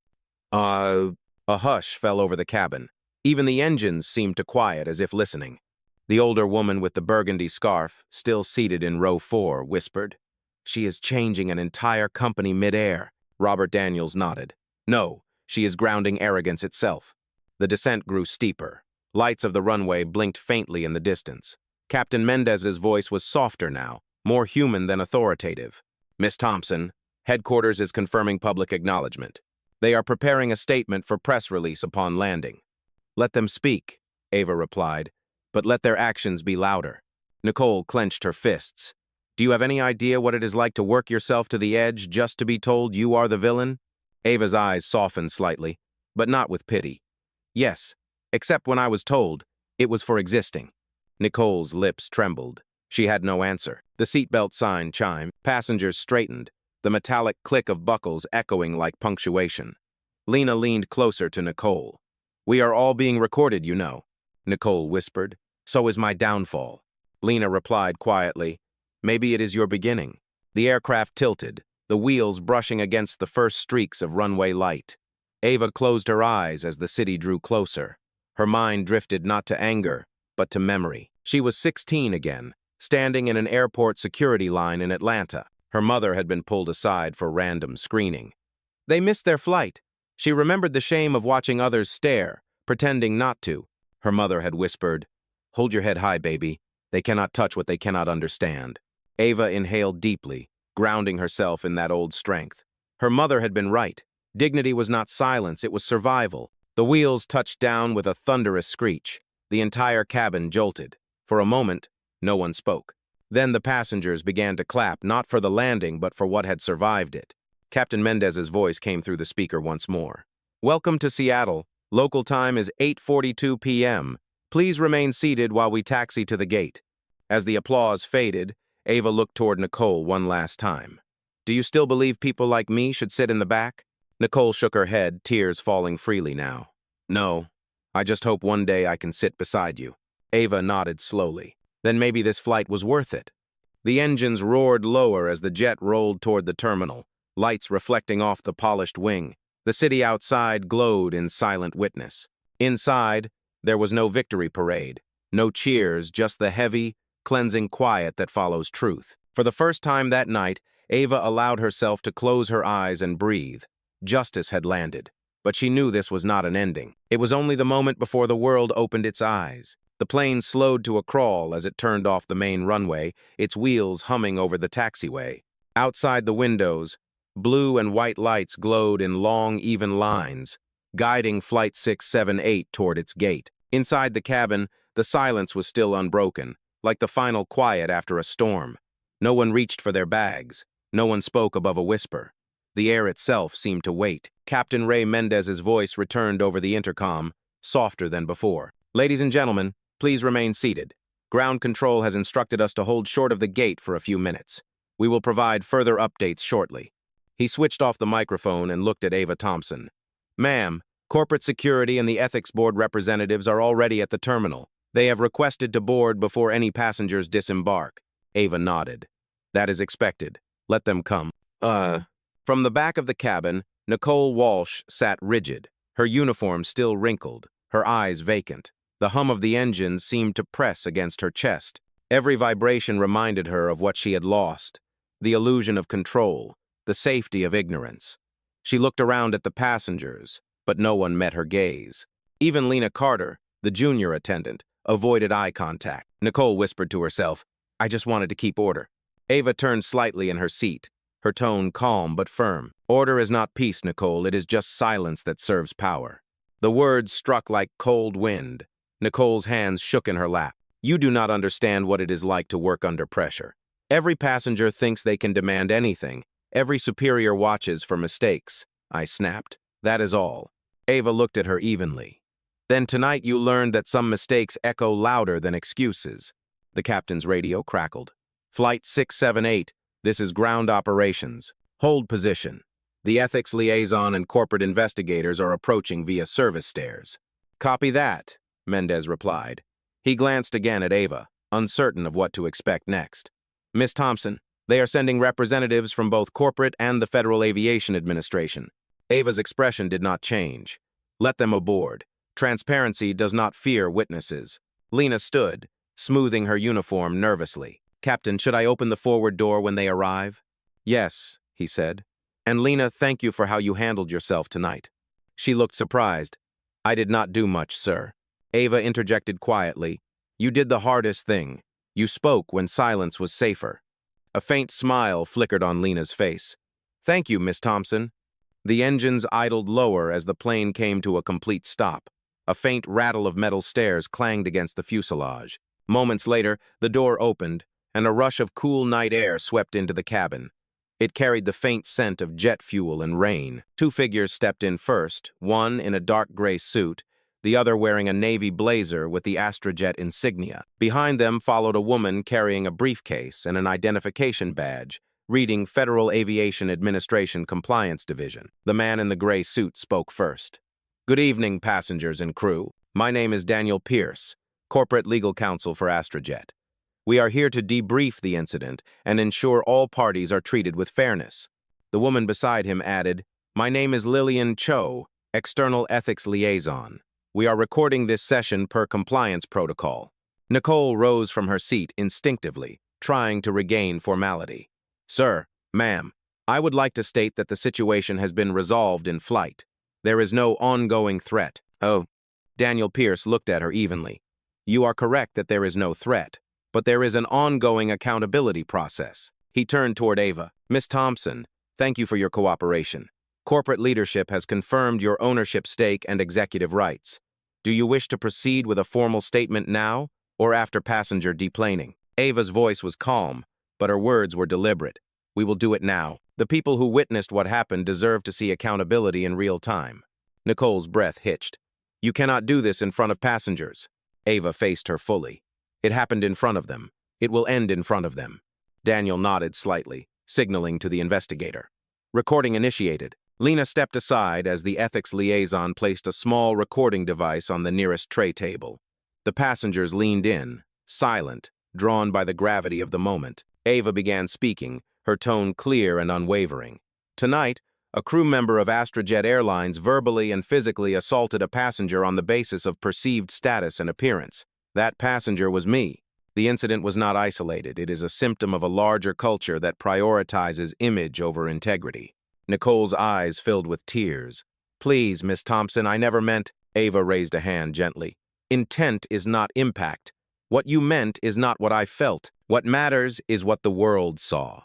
A hush fell over the cabin. Even the engines seemed to quiet as if listening. The older woman with the burgundy scarf, still seated in row 4, whispered, "She is changing an entire company mid-air." Robert Daniels nodded. "No, she is grounding arrogance itself." The descent grew steeper. Lights of the runway blinked faintly in the distance. Captain Mendez's voice was softer now, more human than authoritative. "Miss Thompson, headquarters is confirming public acknowledgement. They are preparing a statement for press release upon landing." "Let them speak," Ava replied, "but let their actions be louder." Nicole clenched her fists. "Do you have any idea what it is like to work yourself to the edge just to be told you are the villain?" Ava's eyes softened slightly, but not with pity. "Yes, except when I was told it was for existing." Nicole's lips trembled. She had no answer. The seatbelt sign chimed. Passengers straightened, the metallic click of buckles echoing like punctuation. Lena leaned closer to Nicole. "We are all being recorded, you know," Nicole whispered. "So is my downfall." Lena replied quietly, "Maybe it is your beginning." The aircraft tilted, the wheels brushing against the first streaks of runway light. Ava closed her eyes as the city drew closer. Her mind drifted not to anger, but to memory. She was 16 again, standing in an airport security line in Atlanta. Her mother had been pulled aside for random screening. They missed their flight. She remembered the shame of watching others stare, pretending not to. Her mother had whispered, "Hold your head high, baby. They cannot touch what they cannot understand." Ava inhaled deeply, grounding herself in that old strength. Her mother had been right. Dignity was not silence, it was survival. The wheels touched down with a thunderous screech. The entire cabin jolted. For a moment, no one spoke. Then the passengers began to clap, not for the landing, but for what had survived it. Captain Mendez's voice came through the speaker once more. "Welcome to Seattle. Local time is 8:42 p.m. Please remain seated while we taxi to the gate." As the applause faded, Ava looked toward Nicole one last time. "Do you still believe people like me should sit in the back?" Nicole shook her head, tears falling freely now. "No. I just hope one day I can sit beside you." Ava nodded slowly. Then maybe this flight was worth it. The engines roared lower as the jet rolled toward the terminal, lights reflecting off the polished wing. The city outside glowed in silent witness. Inside, there was no victory parade, no cheers, just the heavy, cleansing quiet that follows truth. For the first time that night, Ava allowed herself to close her eyes and breathe. Justice had landed, but she knew this was not an ending. It was only the moment before the world opened its eyes. The plane slowed to a crawl as it turned off the main runway, its wheels humming over the taxiway. Outside the windows, blue and white lights glowed in long, even lines, guiding Flight 678 toward its gate. Inside the cabin, the silence was still unbroken, like the final quiet after a storm. No one reached for their bags. No one spoke above a whisper. The air itself seemed to wait. Captain Ray Mendez's voice returned over the intercom, softer than before. "Ladies and gentlemen, please remain seated. Ground control has instructed us to hold short of the gate for a few minutes. We will provide further updates shortly." He switched off the microphone and looked at Ava Thompson. "Ma'am, corporate security and the ethics board representatives are already at the terminal. They have requested to board before any passengers disembark." Ava nodded. "That is expected. Let them come." From the back of the cabin, Nicole Walsh sat rigid, her uniform still wrinkled, her eyes vacant. The hum of the engines seemed to press against her chest. Every vibration reminded her of what she had lost, the illusion of control, the safety of ignorance. She looked around at the passengers, but no one met her gaze. Even Lena Carter, the junior attendant, avoided eye contact. Nicole whispered to herself, "I just wanted to keep order." Ava turned slightly in her seat, her tone calm but firm. "Order is not peace, Nicole. It is just silence that serves power." The words struck like cold wind. Nicole's hands shook in her lap. "You do not understand what it is like to work under pressure. Every passenger thinks they can demand anything. Every superior watches for mistakes." I snapped. "That is all." Ava looked at her evenly. "Then tonight you learned that some mistakes echo louder than excuses." The captain's radio crackled. "Flight 678. This is ground operations. Hold position. The ethics liaison and corporate investigators are approaching via service stairs." "Copy that," Mendez replied. He glanced again at Ava, uncertain of what to expect next. "Miss Thompson, they are sending representatives from both corporate and the Federal Aviation Administration." Ava's expression did not change. "Let them aboard. Transparency does not fear witnesses." Lena stood, smoothing her uniform nervously. "Captain, should I open the forward door when they arrive?" "Yes," he said. "And Lena, thank you for how you handled yourself tonight." She looked surprised. "I did not do much, sir." Ava interjected quietly. "You did the hardest thing. You spoke when silence was safer." A faint smile flickered on Lena's face. "Thank you, Miss Thompson." The engines idled lower as the plane came to a complete stop. A faint rattle of metal stairs clanged against the fuselage. Moments later, the door opened, and a rush of cool night air swept into the cabin. It carried the faint scent of jet fuel and rain. Two figures stepped in first, one in a dark gray suit, the other wearing a navy blazer with the Astrojet insignia. Behind them followed a woman carrying a briefcase and an identification badge, reading Federal Aviation Administration Compliance Division. The man in the gray suit spoke first. "Good evening, passengers and crew. My name is Daniel Pierce, Corporate Legal Counsel for Astrojet. We are here to debrief the incident and ensure all parties are treated with fairness." The woman beside him added, "My name is Lillian Cho, External Ethics Liaison. We are recording this session per compliance protocol." Nicole rose from her seat instinctively, trying to regain formality. "Sir, ma'am, I would like to state that the situation has been resolved in flight. There is no ongoing threat." "Oh." Daniel Pierce looked at her evenly. "You are correct that there is no threat, but there is an ongoing accountability process." He turned toward Ava. "Miss Thompson, thank you for your cooperation. Corporate leadership has confirmed your ownership stake and executive rights. Do you wish to proceed with a formal statement now or after passenger deplaning?" Ava's voice was calm, but her words were deliberate. We will do it now. The people who witnessed what happened deserve to see accountability in real time. Nicole's breath hitched. You cannot do this in front of passengers. Ava faced her fully. It happened in front of them. It will end in front of them. Daniel nodded slightly, signaling to the investigator. Recording initiated. Lena stepped aside as the ethics liaison placed a small recording device on the nearest tray table. The passengers leaned in, silent, drawn by the gravity of the moment. Ava began speaking, her tone clear and unwavering. Tonight, a crew member of Astrojet Airlines verbally and physically assaulted a passenger on the basis of perceived status and appearance. That passenger was me. The incident was not isolated. It is a symptom of a larger culture that prioritizes image over integrity. Nicole's eyes filled with tears. Please, Miss Thompson, I never meant— Ava raised a hand gently. Intent is not impact. What you meant is not what I felt. What matters is what the world saw.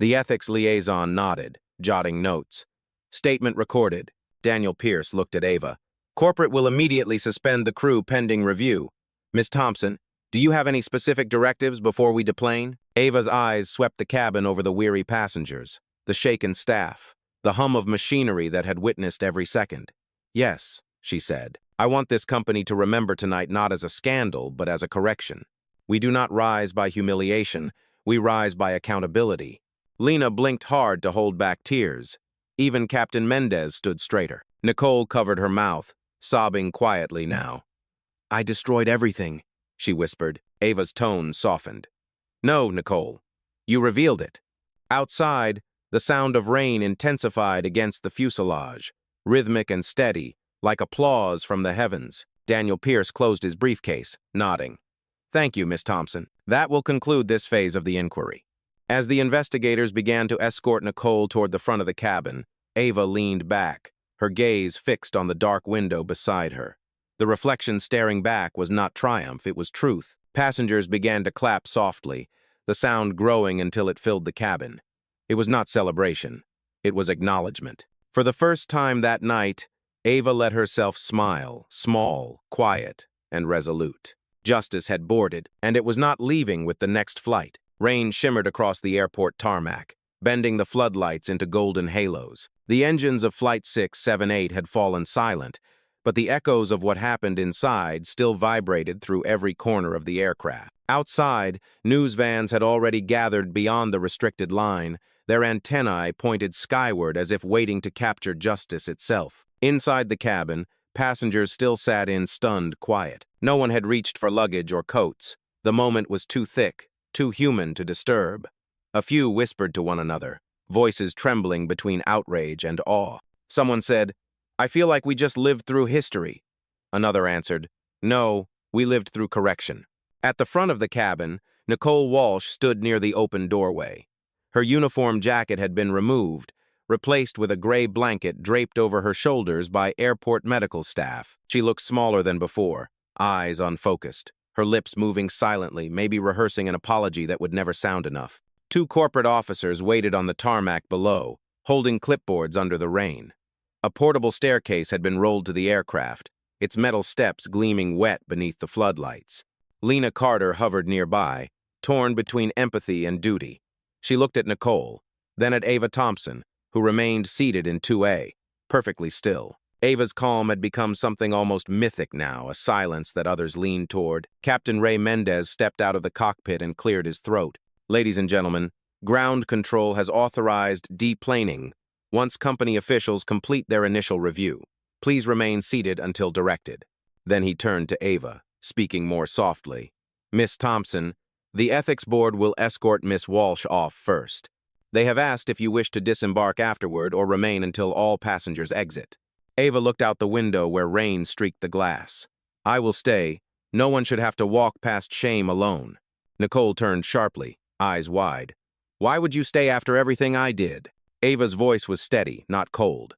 The ethics liaison nodded, jotting notes. Statement recorded. Daniel Pierce looked at Ava. Corporate will immediately suspend the crew pending review. Miss Thompson, do you have any specific directives before we deplane? Ava's eyes swept the cabin over the weary passengers, the shaken staff, the hum of machinery that had witnessed every second. Yes, she said. I want this company to remember tonight not as a scandal, but as a correction. We do not rise by humiliation. We rise by accountability. Lena blinked hard to hold back tears. Even Captain Mendez stood straighter. Nicole covered her mouth, sobbing quietly now. I destroyed everything, she whispered. Ava's tone softened. No, Nicole. You revealed it. Outside, the sound of rain intensified against the fuselage, rhythmic and steady, like applause from the heavens. Daniel Pierce closed his briefcase, nodding. Thank you, Miss Thompson. That will conclude this phase of the inquiry. As the investigators began to escort Nicole toward the front of the cabin, Ava leaned back, her gaze fixed on the dark window beside her. The reflection staring back was not triumph, it was truth. Passengers began to clap softly, the sound growing until it filled the cabin. It was not celebration. It was acknowledgement. For the first time that night, Ava let herself smile, small, quiet, and resolute. Justice had boarded, and it was not leaving with the next flight. Rain shimmered across the airport tarmac, bending the floodlights into golden halos. The engines of Flight 678 had fallen silent, but the echoes of what happened inside still vibrated through every corner of the aircraft. Outside, news vans had already gathered beyond the restricted line, their antennae pointed skyward as if waiting to capture justice itself. Inside the cabin, passengers still sat in stunned quiet. No one had reached for luggage or coats. The moment was too thick, too human to disturb. A few whispered to one another, voices trembling between outrage and awe. Someone said, I feel like we just lived through history. Another answered, no, we lived through correction. At the front of the cabin, Nicole Walsh stood near the open doorway. Her uniform jacket had been removed, replaced with a gray blanket draped over her shoulders by airport medical staff. She looked smaller than before, eyes unfocused, her lips moving silently, maybe rehearsing an apology that would never sound enough. Two corporate officers waited on the tarmac below, holding clipboards under the rain. A portable staircase had been rolled to the aircraft, its metal steps gleaming wet beneath the floodlights. Lena Carter hovered nearby, torn between empathy and duty. She looked at Nicole, then at Ava Thompson, who remained seated in 2A, perfectly still. Ava's calm had become something almost mythic now, a silence that others leaned toward. Captain Ray Mendez stepped out of the cockpit and cleared his throat. Ladies and gentlemen, ground control has authorized deplaning once company officials complete their initial review. Please remain seated until directed. Then he turned to Ava, speaking more softly. Miss Thompson, the ethics board will escort Miss Walsh off first. They have asked if you wish to disembark afterward or remain until all passengers exit. Ava looked out the window where rain streaked the glass. I will stay. No one should have to walk past shame alone. Nicole turned sharply, eyes wide. Why would you stay after everything I did? Ava's voice was steady, not cold.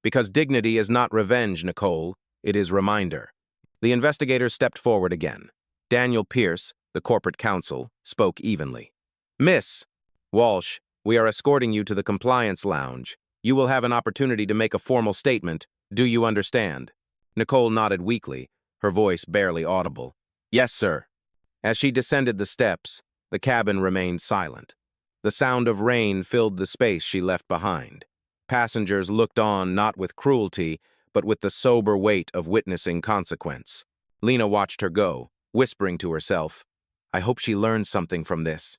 Because dignity is not revenge, Nicole. It is reminder. The investigators stepped forward again. Daniel Pierce, the corporate counsel, spoke evenly. Miss Walsh, we are escorting you to the compliance lounge. You will have an opportunity to make a formal statement. Do you understand? Nicole nodded weakly, her voice barely audible. Yes, sir. As she descended the steps, The cabin remained silent. The sound of rain filled the space she left behind. Passengers looked on not with cruelty, but with the sober weight of witnessing consequence. Lena watched her go, whispering to herself, "I hope she learns something from this."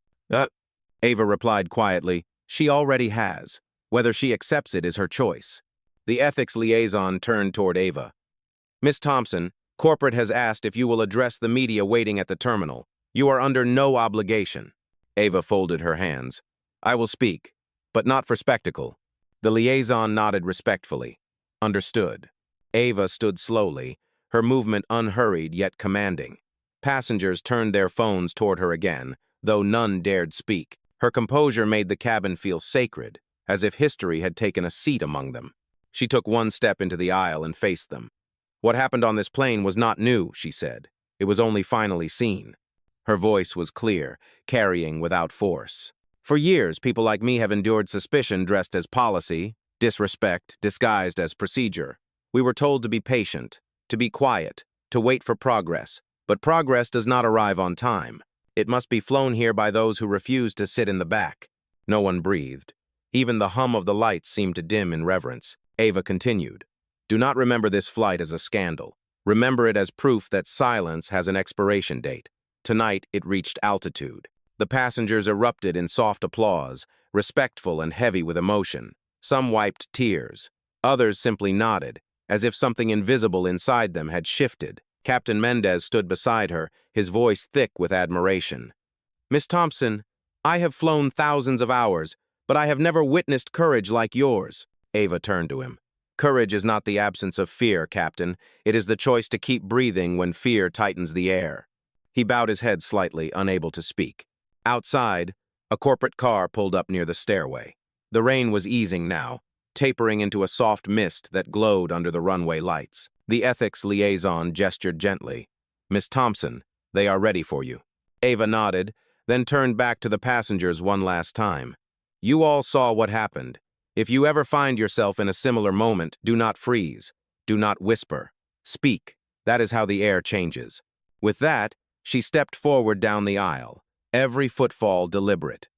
Ava replied quietly, "She already has. Whether she accepts it is her choice." The ethics liaison turned toward Ava. "Miss Thompson, corporate has asked if you will address the media waiting at the terminal. You are under no obligation." Ava folded her hands. "I will speak, but not for spectacle." The liaison nodded respectfully. "Understood." Ava stood slowly, her movement unhurried yet commanding. Passengers turned their phones toward her again, though none dared speak. Her composure made the cabin feel sacred, as if history had taken a seat among them. She took one step into the aisle and faced them. "What happened on this plane was not new," she said. "It was only finally seen." Her voice was clear, carrying without force. "For years, people like me have endured suspicion dressed as policy, disrespect disguised as procedure. We were told to be patient, to be quiet, to wait for progress. But progress does not arrive on time. It must be flown here by those who refuse to sit in the back." No one breathed. Even the hum of the lights seemed to dim in reverence. Ava continued, "Do not remember this flight as a scandal. Remember it as proof that silence has an expiration date. Tonight, it reached altitude." The passengers erupted in soft applause, respectful and heavy with emotion. Some wiped tears. Others simply nodded, as if something invisible inside them had shifted. Captain Mendez stood beside her, his voice thick with admiration. "Miss Thompson, I have flown thousands of hours, but I have never witnessed courage like yours." Ava turned to him. "Courage is not the absence of fear, Captain. It is the choice to keep breathing when fear tightens the air." He bowed his head slightly, unable to speak. Outside, a corporate car pulled up near the stairway. The rain was easing now, tapering into a soft mist that glowed under the runway lights. The ethics liaison gestured gently. "Miss Thompson, they are ready for you." Ava nodded, then turned back to the passengers one last time. "You all saw what happened. If you ever find yourself in a similar moment, do not freeze. Do not whisper. Speak. That is how the air changes." With that, she stepped forward down the aisle, every footfall deliberate.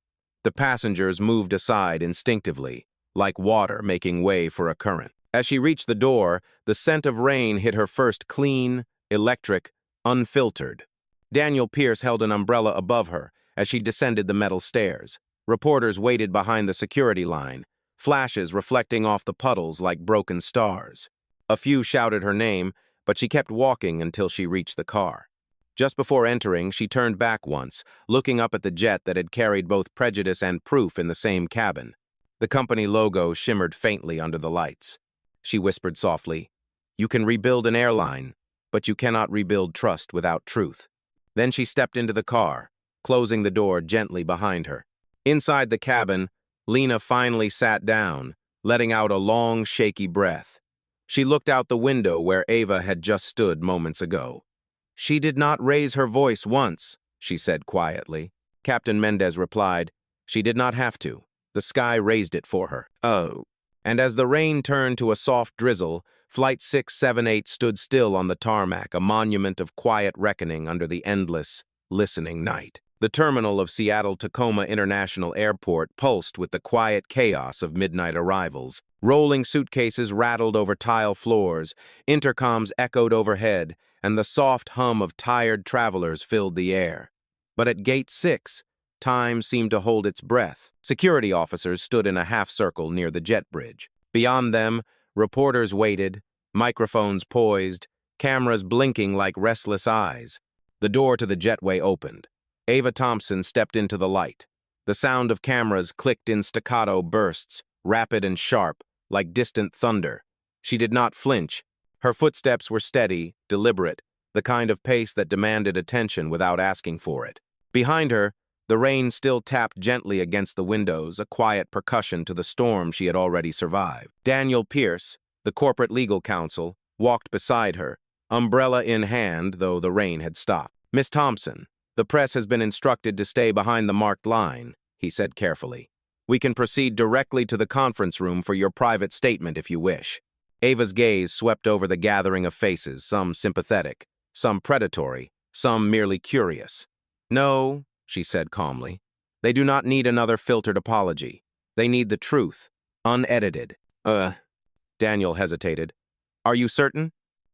The passengers moved aside instinctively, like water making way for a current. As she reached the door, the scent of rain hit her first clean, electric, unfiltered. Daniel Pierce held an umbrella above her as she descended the metal stairs. Reporters waited behind the security line, flashes reflecting off the puddles like broken stars. A few shouted her name, but she kept walking until she reached the car. Just before entering, she turned back once, looking up at the jet that had carried both prejudice and proof in the same cabin. The company logo shimmered faintly under the lights. She whispered softly, "You can rebuild an airline, but you cannot rebuild trust without truth." Then she stepped into the car, closing the door gently behind her. Inside the cabin, Lena finally sat down, letting out a long, shaky breath. She looked out the window where Ava had just stood moments ago. "She did not raise her voice once," she said quietly. Captain Mendez replied, "She did not have to. The sky raised it for her." "Oh." And as the rain turned to a soft drizzle, Flight 678 stood still on the tarmac, a monument of quiet reckoning under the endless, listening night. The terminal of Seattle-Tacoma International Airport pulsed with the quiet chaos of midnight arrivals. Rolling suitcases rattled over tile floors, intercoms echoed overhead, and the soft hum of tired travelers filled the air. But at Gate 6, time seemed to hold its breath. Security officers stood in a half-circle near the jet bridge. Beyond them, reporters waited, microphones poised, cameras blinking like restless eyes. The door to the jetway opened. Ava Thompson stepped into the light. The sound of cameras clicked in staccato bursts, rapid and sharp, like distant thunder. She did not flinch. Her footsteps were steady, deliberate, the kind of pace that demanded attention without asking for it. Behind her, the rain still tapped gently against the windows, a quiet percussion to the storm she had already survived. Daniel Pierce, the corporate legal counsel, walked beside her, umbrella in hand, though the rain had stopped. "Miss Thompson, the press has been instructed to stay behind the marked line," he said carefully. "We can proceed directly to the conference room for your private statement if you wish." Ava's gaze swept over the gathering of faces, some sympathetic, some predatory, some merely curious. "No," she said calmly. They do not need another filtered apology. They need the truth, unedited. Daniel hesitated. Are you certain?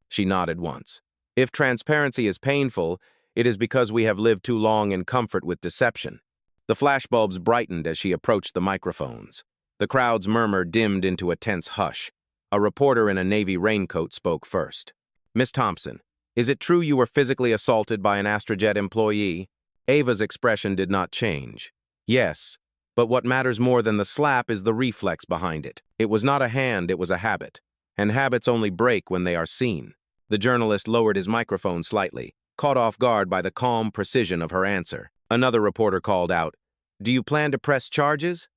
She nodded once. If transparency is painful, it is because we have lived too long in comfort with deception. The flashbulbs brightened as she approached the microphones. The crowd's murmur dimmed into a tense hush. A reporter in a navy raincoat spoke first. Miss Thompson, is it true you were physically assaulted by an Astrojet employee? Ava's expression did not change. Yes, but what matters more than the slap is the reflex behind it. It was not a hand, it was a habit. And habits only break when they are seen. The journalist lowered his microphone slightly, caught off guard by the calm precision of her answer. Another reporter called out, Do you plan to press charges?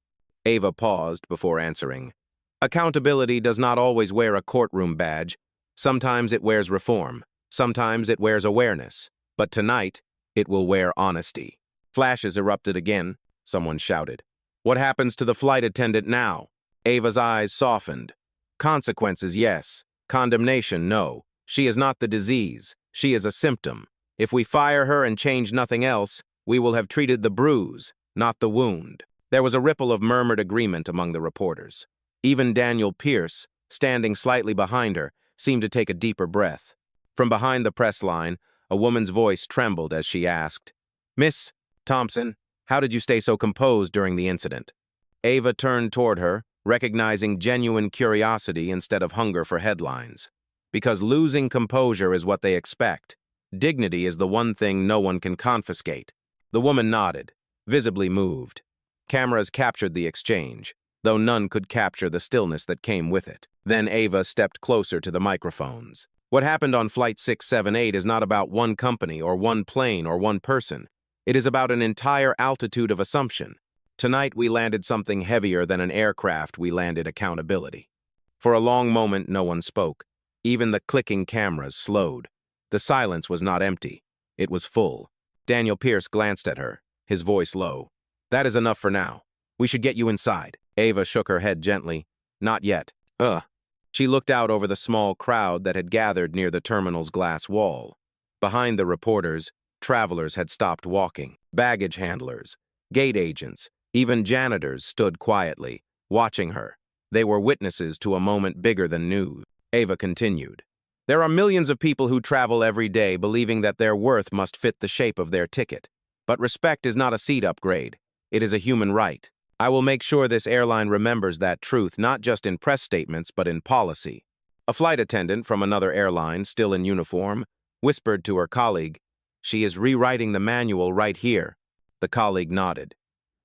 Ava paused before answering. Accountability does not always wear a courtroom badge. Sometimes it wears reform. Sometimes it wears awareness. But tonight, it will wear honesty. Flashes erupted again. Someone shouted. What happens to the flight attendant now? Ava's eyes softened. Consequences, yes. Condemnation, no. She is not the disease. She is a symptom. If we fire her and change nothing else, we will have treated the bruise, not the wound. There was a ripple of murmured agreement among the reporters. Even Daniel Pierce, standing slightly behind her, seemed to take a deeper breath. From behind the press line, a woman's voice trembled as she asked, Miss Thompson, how did you stay so composed during the incident? Ava turned toward her, recognizing genuine curiosity instead of hunger for headlines. Because losing composure is what they expect. Dignity is the one thing no one can confiscate. The woman nodded, visibly moved. Cameras captured the exchange, though none could capture the stillness that came with it. Then Ava stepped closer to the microphones. What happened on Flight 678 is not about one company or one plane or one person. It is about an entire altitude of assumption. Tonight we landed something heavier than an aircraft. We landed accountability. For a long moment, no one spoke. Even the clicking cameras slowed. The silence was not empty. It was full. Daniel Pierce glanced at her, his voice low. That is enough for now. We should get you inside. Ava shook her head gently. Not yet. She looked out over the small crowd that had gathered near the terminal's glass wall. Behind the reporters, travelers had stopped walking. Baggage handlers, gate agents, even janitors stood quietly, watching her. They were witnesses to a moment bigger than news. Ava continued. There are millions of people who travel every day believing that their worth must fit the shape of their ticket. But respect is not a seat upgrade. It is a human right. I will make sure this airline remembers that truth not just in press statements but in policy. A flight attendant from another airline, still in uniform, whispered to her colleague, She is rewriting the manual right here. The colleague nodded.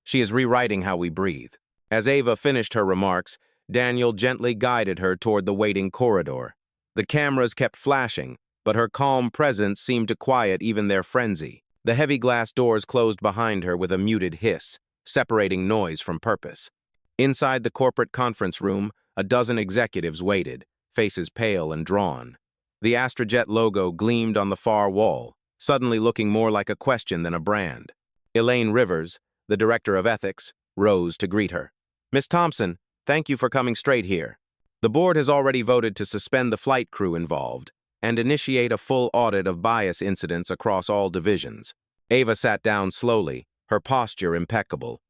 She is rewriting how we breathe. As Ava finished her remarks, Daniel gently guided her toward the waiting corridor. The cameras kept flashing, but her calm presence seemed to quiet even their frenzy. The heavy glass doors closed behind her with a muted hiss, separating noise from purpose. Inside the corporate conference room, a dozen executives waited, faces pale and drawn. The Astrojet logo gleamed on the far wall, suddenly looking more like a question than a brand. Elaine Rivers, the director of ethics, rose to greet her. Miss Thompson, thank you for coming straight here. The board has already voted to suspend the flight crew involved and initiate a full audit of bias incidents across all divisions. Ava sat down slowly, her posture impeccable.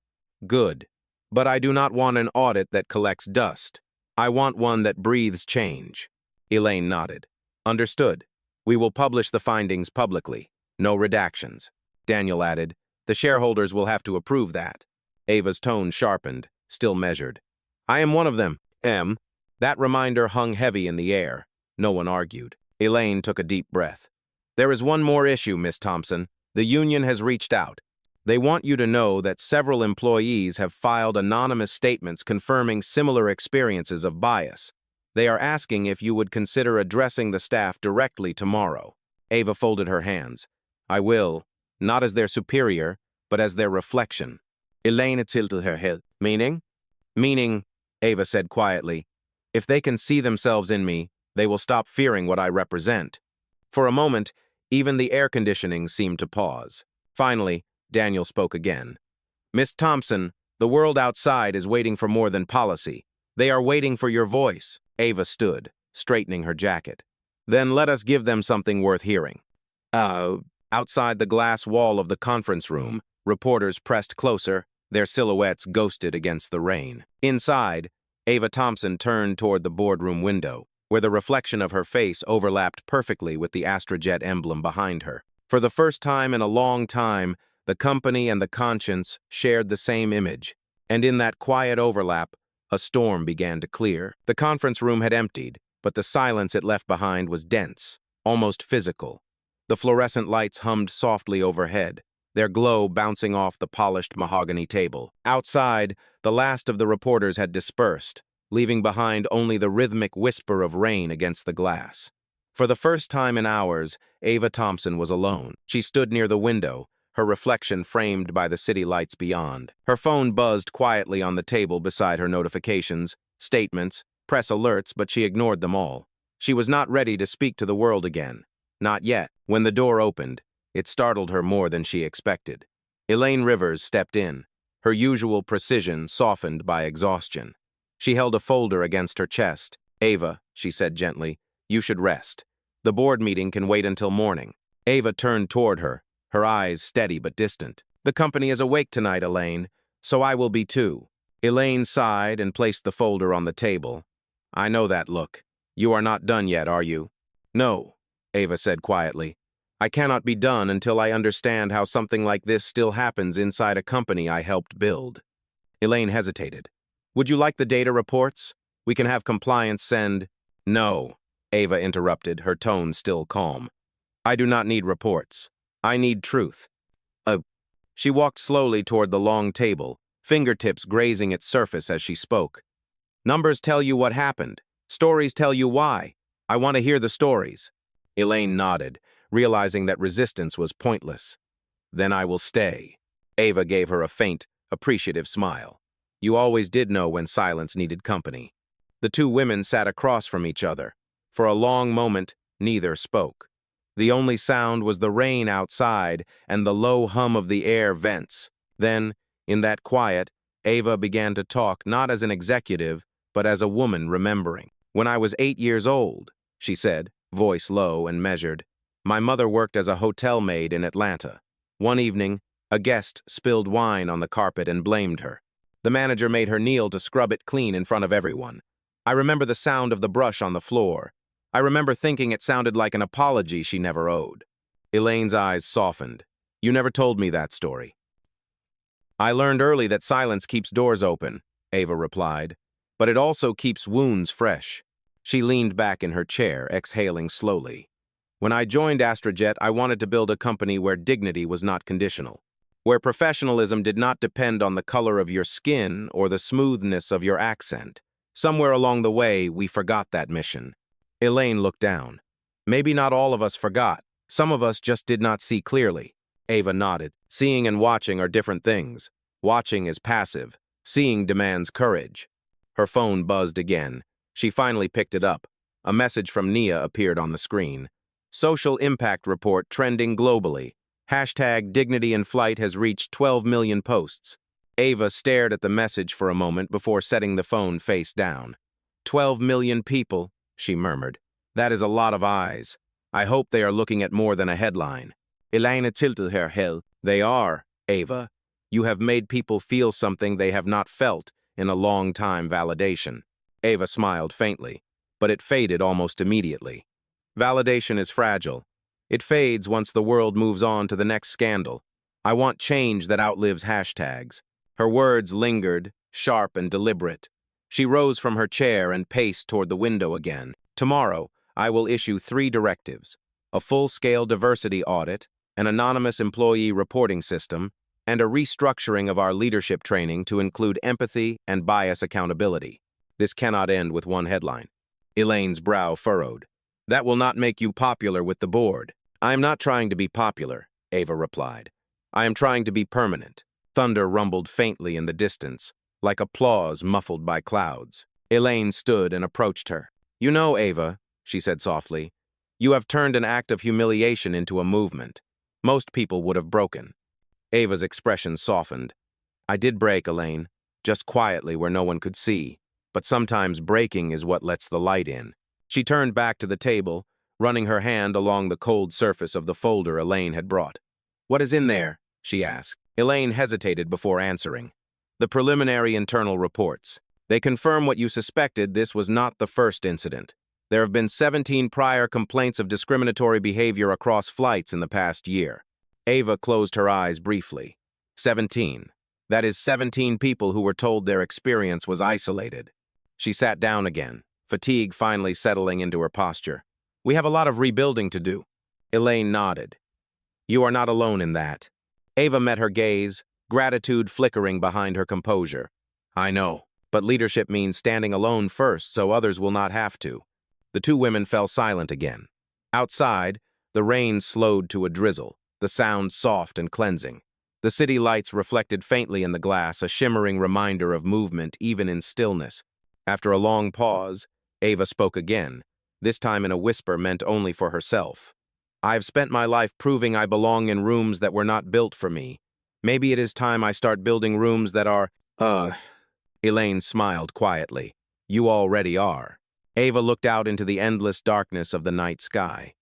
Good. But I do not want an audit that collects dust. I want one that breathes change. Elaine nodded. Understood. We will publish the findings publicly. No redactions. Daniel added, The shareholders will have to approve that. Ava's tone sharpened, still measured. I am one of them, M. That reminder hung heavy in the air. No one argued. Elaine took a deep breath. There is one more issue, Miss Thompson. The union has reached out. They want you to know that several employees have filed anonymous statements confirming similar experiences of bias. They are asking if you would consider addressing the staff directly tomorrow. Ava folded her hands. I will, not as their superior, but as their reflection. Elaine tilted her head. Meaning? Meaning, Ava said quietly, if they can see themselves in me, they will stop fearing what I represent. For a moment, even the air conditioning seemed to pause. Finally, Daniel spoke again. Miss Thompson, the world outside is waiting for more than policy. They are waiting for your voice. Ava stood, straightening her jacket. Then let us give them something worth hearing. Outside the glass wall of the conference room, Reporters pressed closer, their silhouettes ghosted against the rain. Inside, Ava Thompson turned toward the boardroom window, where the reflection of her face overlapped perfectly with the Astrojet emblem behind her. For the first time in a long time, the company and the conscience shared the same image, and in that quiet overlap, a storm began to clear. The conference room had emptied, but the silence it left behind was dense, almost physical. The fluorescent lights hummed softly overhead, their glow bouncing off the polished mahogany table. Outside, the last of the reporters had dispersed, leaving behind only the rhythmic whisper of rain against the glass. For the first time in hours, Ava Thompson was alone. She stood near the window, her reflection framed by the city lights beyond. Her phone buzzed quietly on the table beside her notifications, statements, press alerts, but she ignored them all. She was not ready to speak to the world again. Not yet. When the door opened, it startled her more than she expected. Elaine Rivers stepped in, her usual precision softened by exhaustion. She held a folder against her chest. "Ava," she said gently, "you should rest. The board meeting can wait until morning." Ava turned toward her, her eyes steady but distant. "The company is awake tonight, Elaine, so I will be too." Elaine sighed and placed the folder on the table. "I know that look. You are not done yet, are you?" "No," Ava said quietly. "I cannot be done until I understand how something like this still happens inside a company I helped build." Elaine hesitated. "Would you like the data reports? We can have compliance send—" "No," Ava interrupted, her tone still calm. "I do not need reports. I need truth." She walked slowly toward the long table, fingertips grazing its surface as she spoke. "Numbers tell you what happened. Stories tell you why. I want to hear the stories." Elaine nodded, realizing that resistance was pointless. "Then I will stay." Ava gave her a faint, appreciative smile. "You always did know when silence needed company." The two women sat across from each other. For a long moment, neither spoke. The only sound was the rain outside and the low hum of the air vents. Then, in that quiet, Ava began to talk not as an executive, but as a woman remembering. "When I was 8 years old," she said, voice low and measured, "my mother worked as a hotel maid in Atlanta. One evening, a guest spilled wine on the carpet and blamed her. The manager made her kneel to scrub it clean in front of everyone. I remember the sound of the brush on the floor. I remember thinking it sounded like an apology she never owed." Elaine's eyes softened. "You never told me that story." "I learned early that silence keeps doors open," Ava replied, "but it also keeps wounds fresh." She leaned back in her chair, exhaling slowly. "When I joined Astrojet, I wanted to build a company where dignity was not conditional, where professionalism did not depend on the color of your skin or the smoothness of your accent. Somewhere along the way, we forgot that mission." Elaine looked down. "Maybe not all of us forgot. Some of us just did not see clearly." Ava nodded. "Seeing and watching are different things. Watching is passive. Seeing demands courage." Her phone buzzed again. She finally picked it up. A message from Nia appeared on the screen. "Social impact report trending globally. Hashtag dignity in flight has reached 12 million posts." Ava stared at the message for a moment before setting the phone face down. 12 million people, she murmured. "That is a lot of eyes. I hope they are looking at more than a headline." Elaine tilted her head. "They are, Ava. You have made people feel something they have not felt in a long time. Validation." Ava smiled faintly, but it faded almost immediately. "Validation is fragile. It fades once the world moves on to the next scandal. I want change that outlives hashtags." Her words lingered, sharp and deliberate. She rose from her chair and paced toward the window again. "Tomorrow, I will issue 3 directives: a full-scale diversity audit, an anonymous employee reporting system, and a restructuring of our leadership training to include empathy and bias accountability. This cannot end with one headline." Elaine's brow furrowed. "That will not make you popular with the board." "I am not trying to be popular," Ava replied. "I am trying to be permanent." Thunder rumbled faintly in the distance, like applause muffled by clouds. Elaine stood and approached her. "You know, Ava," she said softly, "you have turned an act of humiliation into a movement. Most people would have broken." Ava's expression softened. "I did break, Elaine, just quietly where no one could see. But sometimes breaking is what lets the light in." She turned back to the table, running her hand along the cold surface of the folder Elaine had brought. "What is in there?" she asked. Elaine hesitated before answering. The preliminary internal reports. They confirm what you suspected. This was not the first incident. There have been 17 prior complaints of discriminatory behavior across flights in the past year. Ava closed her eyes briefly. 17. That is 17 people who were told their experience was isolated. She sat down again, fatigue finally settling into her posture. We have a lot of rebuilding to do. Elaine nodded. You are not alone in that. Ava met her gaze, gratitude flickering behind her composure. I know, but leadership means standing alone first so others will not have to. The two women fell silent again. Outside, the rain slowed to a drizzle, the sound soft and cleansing. The city lights reflected faintly in the glass, a shimmering reminder of movement even in stillness. After a long pause, Ava spoke again, this time in a whisper meant only for herself. I've spent my life proving I belong in rooms that were not built for me. Maybe it is time I start building rooms that are, Elaine smiled quietly. You already are. Ava looked out into the endless darkness of the night sky.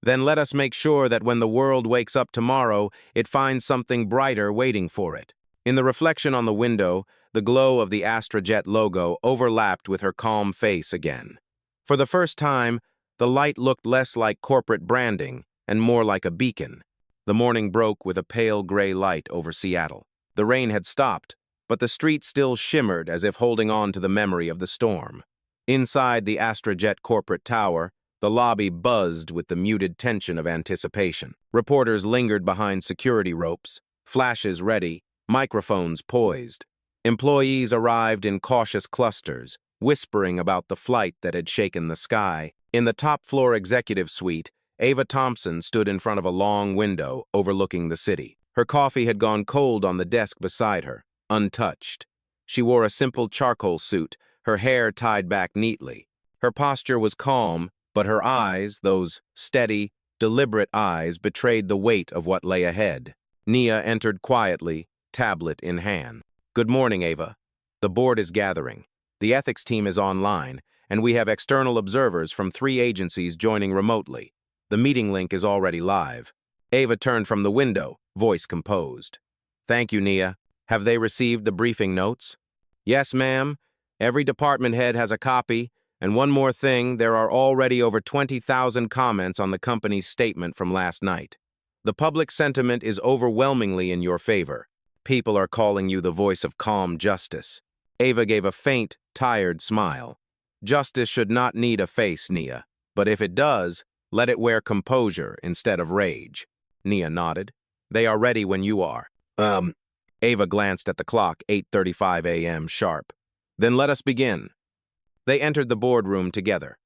Then let us make sure that when the world wakes up tomorrow, it finds something brighter waiting for it. In the reflection on the window, the glow of the Astrojet logo overlapped with her calm face again. For the first time, the light looked less like corporate branding and more like a beacon. The morning broke with a pale gray light over Seattle. The rain had stopped, but the street still shimmered as if holding on to the memory of the storm. Inside the Astrojet corporate tower, the lobby buzzed with the muted tension of anticipation. Reporters lingered behind security ropes, flashes ready, microphones poised. Employees arrived in cautious clusters, whispering about the flight that had shaken the sky. In the top-floor executive suite, Ava Thompson stood in front of a long window overlooking the city. Her coffee had gone cold on the desk beside her, untouched. She wore a simple charcoal suit, her hair tied back neatly. Her posture was calm, but her eyes, those steady, deliberate eyes, betrayed the weight of what lay ahead. Nia entered quietly, tablet in hand. Good morning, Ava. The board is gathering. The ethics team is online, and we have external observers from 3 agencies joining remotely. The meeting link is already live. Ava turned from the window, voice composed. Thank you, Nia. Have they received the briefing notes? Yes, ma'am. Every department head has a copy. And one more thing, there are already over 20,000 comments on the company's statement from last night. The public sentiment is overwhelmingly in your favor. People are calling you the voice of calm justice. Ava gave a faint, tired smile. Justice should not need a face, Nia. But if it does, let it wear composure instead of rage. Nia nodded. They are ready when you are. Ava glanced at the clock, 8:35 a.m. sharp. Then let us begin. They entered the boardroom together.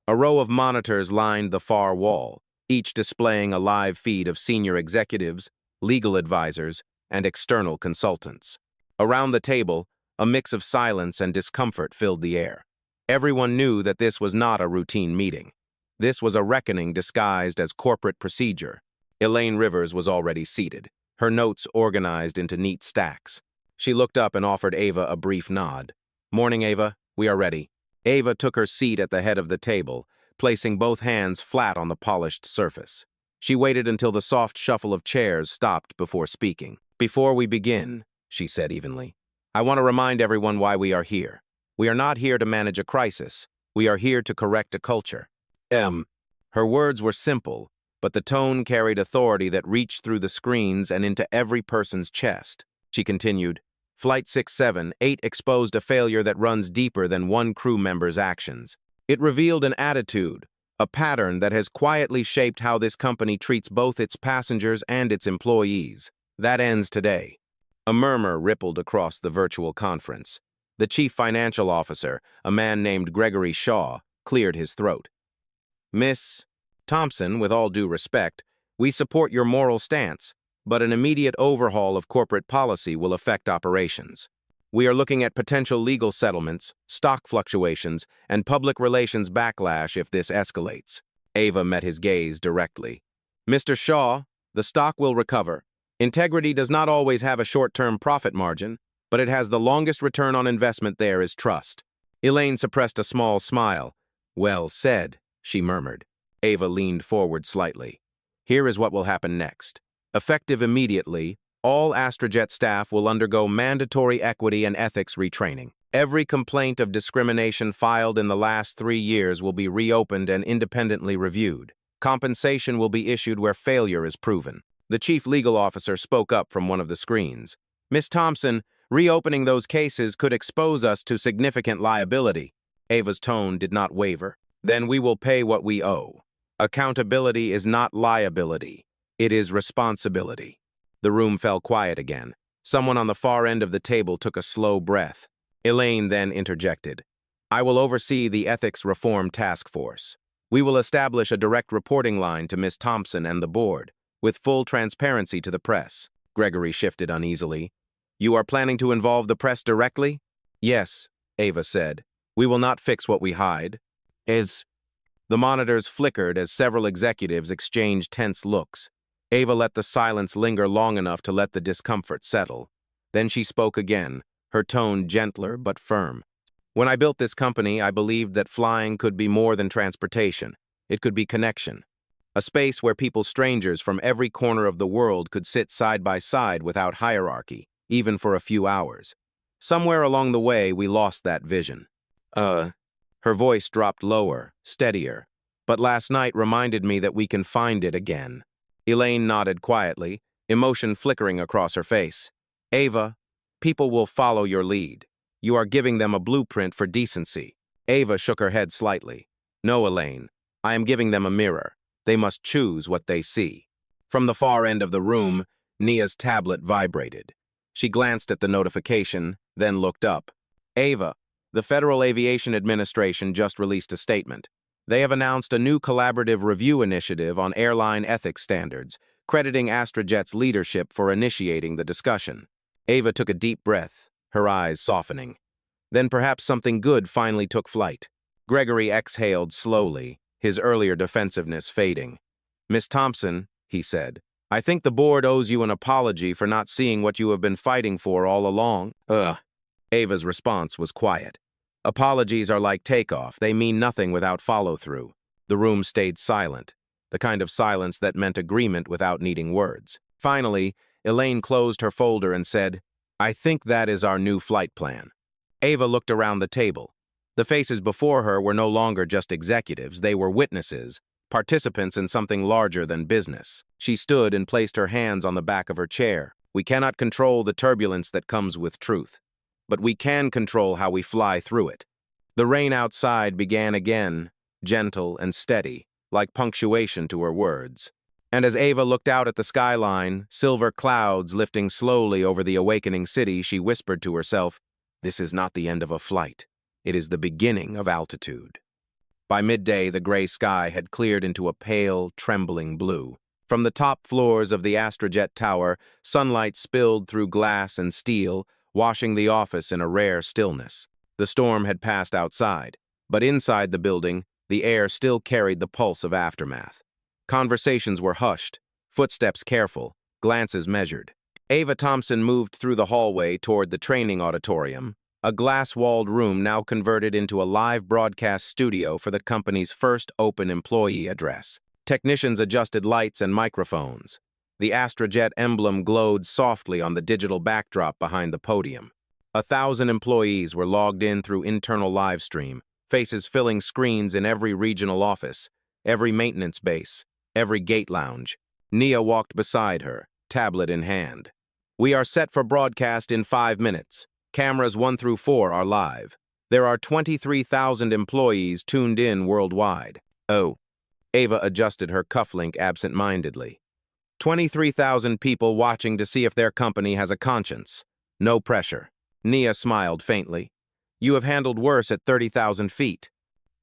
A row of monitors lined the far wall, each displaying a live feed of senior executives, legal advisors, and external consultants. Around the table, a mix of silence and discomfort filled the air. Everyone knew that this was not a routine meeting. This was a reckoning disguised as corporate procedure. Elaine Rivers was already seated, her notes organized into neat stacks. She looked up and offered Ava a brief nod. Morning, Ava. We are ready. Ava took her seat at the head of the table, placing both hands flat on the polished surface. She waited until the soft shuffle of chairs stopped before speaking. Before we begin, she said evenly, I want to remind everyone why we are here. We are not here to manage a crisis. We are here to correct a culture. Her words were simple, but the tone carried authority that reached through the screens and into every person's chest. She continued, Flight 678 exposed a failure that runs deeper than one crew member's actions. It revealed an attitude, a pattern that has quietly shaped how this company treats both its passengers and its employees. That ends today. A murmur rippled across the virtual conference. The chief financial officer, a man named Gregory Shaw, cleared his throat. Miss Thompson, with all due respect, we support your moral stance, but an immediate overhaul of corporate policy will affect operations. We are looking at potential legal settlements, stock fluctuations, and public relations backlash if this escalates. Ava met his gaze directly. Mr. Shaw, the stock will recover. Integrity does not always have a short-term profit margin, but it has the longest return on investment. There is trust. Elaine suppressed a small smile. Well said, she murmured. Ava leaned forward slightly. Here is what will happen next. Effective immediately, All Astrojet staff will undergo mandatory equity and ethics retraining. Every complaint of discrimination filed in the last 3 years will be reopened and independently reviewed. Compensation will be issued where failure is proven. The chief legal officer spoke up from one of the screens. Miss Thompson, reopening those cases could expose us to significant liability. Ava's tone did not waver. Then we will pay what we owe. Accountability is not liability. It is responsibility. The room fell quiet again. Someone on the far end of the table took a slow breath. Elaine then interjected. I will oversee the Ethics Reform Task Force. We will establish a direct reporting line to Miss Thompson and the board, with full transparency to the press. Gregory shifted uneasily. You are planning to involve the press directly? Yes, Ava said. We will not fix what we hide. The monitors flickered as several executives exchanged tense looks. Ava let the silence linger long enough to let the discomfort settle. Then she spoke again, her tone gentler but firm. When I built this company, I believed that flying could be more than transportation. It could be connection. A space where strangers from every corner of the world could sit side by side without hierarchy, even for a few hours. Somewhere along the way, we lost that vision. Her voice dropped lower, steadier. But last night reminded me that we can find it again. Elaine nodded quietly, emotion flickering across her face. Ava, people will follow your lead. You are giving them a blueprint for decency. Ava shook her head slightly. No, Elaine. I am giving them a mirror. They must choose what they see. From the far end of the room, Nia's tablet vibrated. She glanced at the notification, then looked up. Ava, the Federal Aviation Administration just released a statement. They have announced a new collaborative review initiative on airline ethics standards, crediting Astrojet's leadership for initiating the discussion. Ava took a deep breath, her eyes softening. Then perhaps something good finally took flight. Gregory exhaled slowly, his earlier defensiveness fading. Miss Thompson, he said, I think the board owes you an apology for not seeing what you have been fighting for all along. Ava's response was quiet. Apologies are like takeoff. They mean nothing without follow-through. The room stayed silent, the kind of silence that meant agreement without needing words. Finally, Elaine closed her folder and said, I think that is our new flight plan. Ava looked around the table. The faces before her were no longer just executives. They were witnesses, participants in something larger than business. She stood and placed her hands on the back of her chair. We cannot control the turbulence that comes with truth, but we can control how we fly through it. The rain outside began again, gentle and steady, like punctuation to her words. And as Ava looked out at the skyline, silver clouds lifting slowly over the awakening city, she whispered to herself, this is not the end of a flight. It is the beginning of altitude. By midday, the gray sky had cleared into a pale, trembling blue. From the top floors of the Astrojet Tower, sunlight spilled through glass and steel, washing the office in a rare stillness. The storm had passed outside, but inside the building, the air still carried the pulse of aftermath. Conversations were hushed, footsteps careful, glances measured. Ava Thompson moved through the hallway toward the training auditorium, a glass-walled room now converted into a live broadcast studio for the company's first open employee address. Technicians adjusted lights and microphones. The Astrojet emblem glowed softly on the digital backdrop behind the podium. 1,000 employees were logged in through internal live stream, faces filling screens in every regional office, every maintenance base, every gate lounge. Nia walked beside her, tablet in hand. We are set for broadcast in 5 minutes. Cameras 1 through 4 are live. There are 23,000 employees tuned in worldwide. Oh. Ava adjusted her cufflink absent-mindedly. 23,000 people watching to see if their company has a conscience. No pressure. Nia smiled faintly. You have handled worse at 30,000 feet.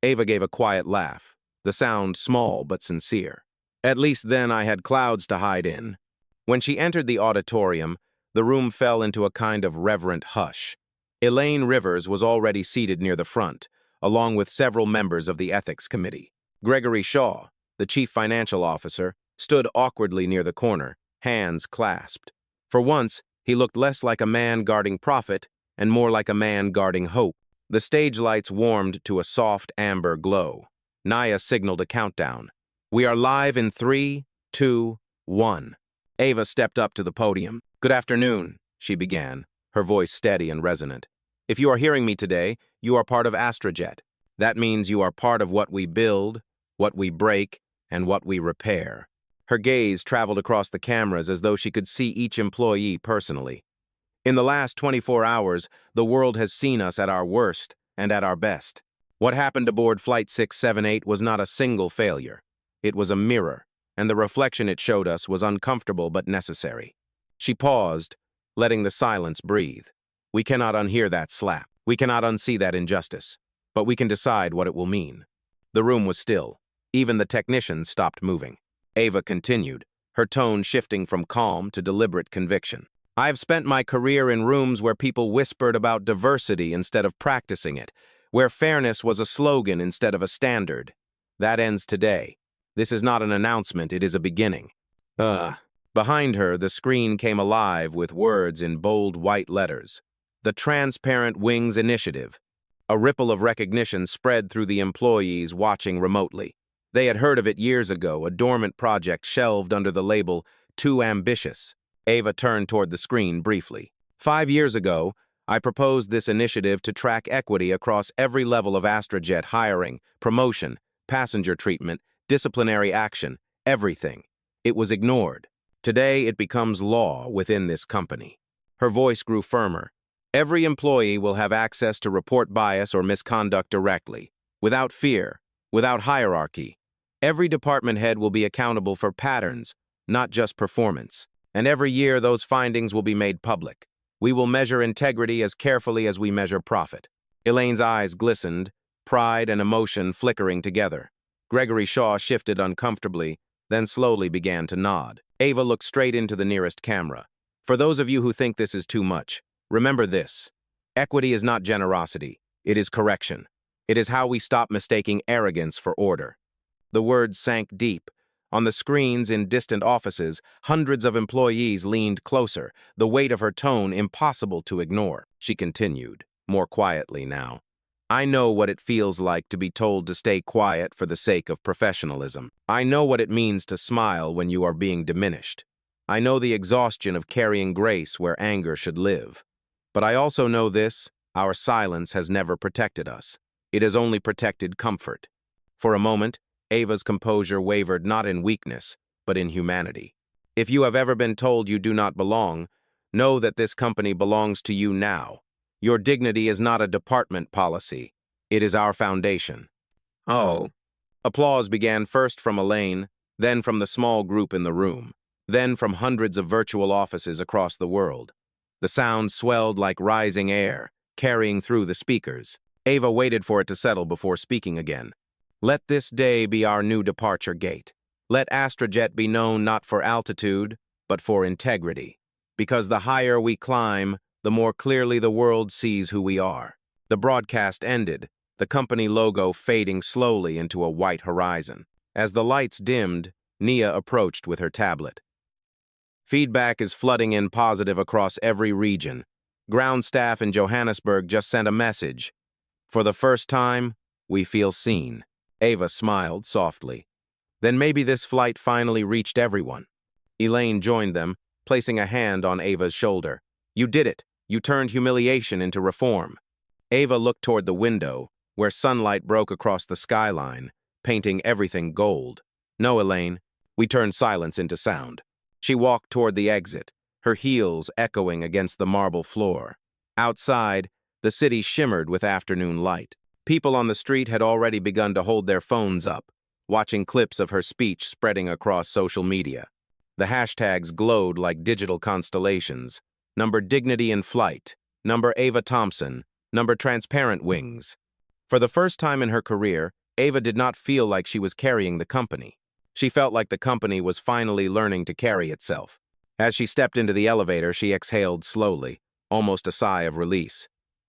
Ava gave a quiet laugh, the sound small but sincere. At least then I had clouds to hide in. When she entered the auditorium, the room fell into a kind of reverent hush. Elaine Rivers was already seated near the front, along with several members of the ethics committee. Gregory Shaw, the chief financial officer, stood awkwardly near the corner, hands clasped. For once, he looked less like a man guarding profit and more like a man guarding hope. The stage lights warmed to a soft amber glow. Nia signaled a countdown. We are live in 3, 2, 1. Ava stepped up to the podium. Good afternoon, she began, her voice steady and resonant. If you are hearing me today, you are part of Astrojet. That means you are part of what we build, what we break, and what we repair. Her gaze traveled across the cameras as though she could see each employee personally. In the last 24 hours, the world has seen us at our worst and at our best. What happened aboard Flight 678 was not a single failure. It was a mirror, and the reflection it showed us was uncomfortable but necessary. She paused, letting the silence breathe. We cannot unhear that slap. We cannot unsee that injustice. But we can decide what it will mean. The room was still. Even the technicians stopped moving. Ava continued, her tone shifting from calm to deliberate conviction. I've spent my career in rooms where people whispered about diversity instead of practicing it, where fairness was a slogan instead of a standard. That ends today. This is not an announcement, it is a beginning. Behind her, the screen came alive with words in bold white letters. The Transparent Wings Initiative. A ripple of recognition spread through the employees watching remotely. They had heard of it years ago, a dormant project shelved under the label Too Ambitious. Ava turned toward the screen briefly. 5 years ago, I proposed this initiative to track equity across every level of Astrojet hiring, promotion, passenger treatment, disciplinary action, everything. It was ignored. Today, it becomes law within this company. Her voice grew firmer. Every employee will have access to report bias or misconduct directly, without fear, without hierarchy. Every department head will be accountable for patterns, not just performance. And every year, those findings will be made public. We will measure integrity as carefully as we measure profit. Elaine's eyes glistened, pride and emotion flickering together. Gregory Shaw shifted uncomfortably, then slowly began to nod. Ava looked straight into the nearest camera. For those of you who think this is too much, remember this. Equity is not generosity. It is correction. It is how we stop mistaking arrogance for order. The words sank deep. On the screens in distant offices, hundreds of employees leaned closer, the weight of her tone impossible to ignore. She continued, more quietly now. I know what it feels like to be told to stay quiet for the sake of professionalism. I know what it means to smile when you are being diminished. I know the exhaustion of carrying grace where anger should live. But I also know this, our silence has never protected us. It has only protected comfort. For a moment, Ava's composure wavered not in weakness, but in humanity. If you have ever been told you do not belong, know that this company belongs to you now. Your dignity is not a department policy. It is our foundation. Oh. Applause began first from Elaine, then from the small group in the room, then from hundreds of virtual offices across the world. The sound swelled like rising air, carrying through the speakers. Ava waited for it to settle before speaking again. Let this day be our new departure gate. Let Astrojet be known not for altitude, but for integrity. Because the higher we climb, the more clearly the world sees who we are. The broadcast ended, the company logo fading slowly into a white horizon. As the lights dimmed, Nia approached with her tablet. Feedback is flooding in positive across every region. Ground staff in Johannesburg just sent a message. For the first time, we feel seen. Ava smiled softly. Then maybe this flight finally reached everyone. Elaine joined them, placing a hand on Ava's shoulder. You did it. You turned humiliation into reform. Ava looked toward the window, where sunlight broke across the skyline, painting everything gold. No, Elaine. We turned silence into sound. She walked toward the exit, her heels echoing against the marble floor. Outside, the city shimmered with afternoon light. People on the street had already begun to hold their phones up, watching clips of her speech spreading across social media. The hashtags glowed like digital constellations. Number Dignity in Flight, number Ava Thompson, number Transparent Wings. For the first time in her career, Ava did not feel like she was carrying the company. She felt like the company was finally learning to carry itself. As she stepped into the elevator, she exhaled slowly, almost a sigh of release.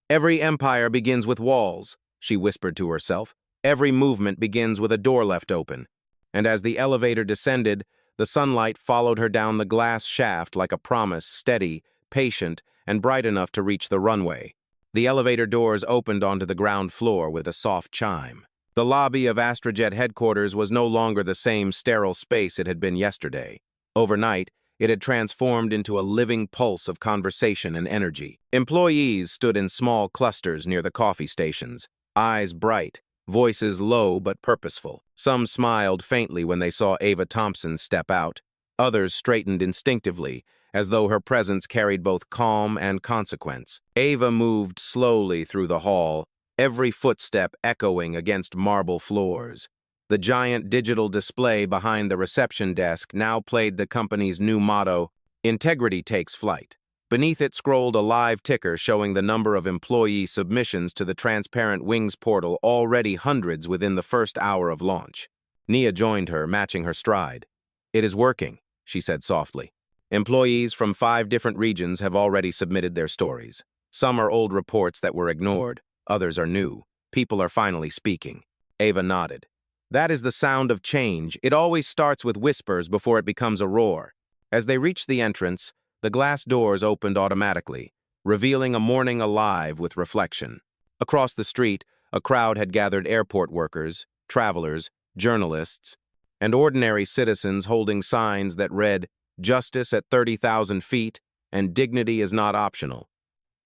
Every empire begins with walls, she whispered to herself. Every movement begins with a door left open. And as the elevator descended, the sunlight followed her down the glass shaft like a promise, steady, patient, and bright enough to reach the runway. The elevator doors opened onto the ground floor with a soft chime. The lobby of Astrojet headquarters was no longer the same sterile space it had been yesterday. Overnight, It had transformed into a living pulse of conversation and energy. Employees stood in small clusters near the coffee stations, eyes bright, voices low but purposeful. Some smiled faintly when they saw Ava Thompson step out. Others straightened instinctively, as though her presence carried both calm and consequence. Ava moved slowly through the hall, every footstep echoing against marble floors. The giant digital display behind the reception desk now played the company's new motto, "Integrity takes flight." Beneath it scrolled a live ticker showing the number of employee submissions to the transparent Wings portal, already hundreds within the first hour of launch. Nia joined her, matching her stride. "It is working," she said softly. "Employees from 5 different regions have already submitted their stories. Some are old reports that were ignored, others are new. People are finally speaking." Ava nodded. "That is the sound of change. It always starts with whispers before it becomes a roar." As they reached the entrance, the glass doors opened automatically, revealing a morning alive with reflection. Across the street, a crowd had gathered: airport workers, travelers, journalists, and ordinary citizens holding signs that read, "Justice at 30,000 feet, and dignity is not optional."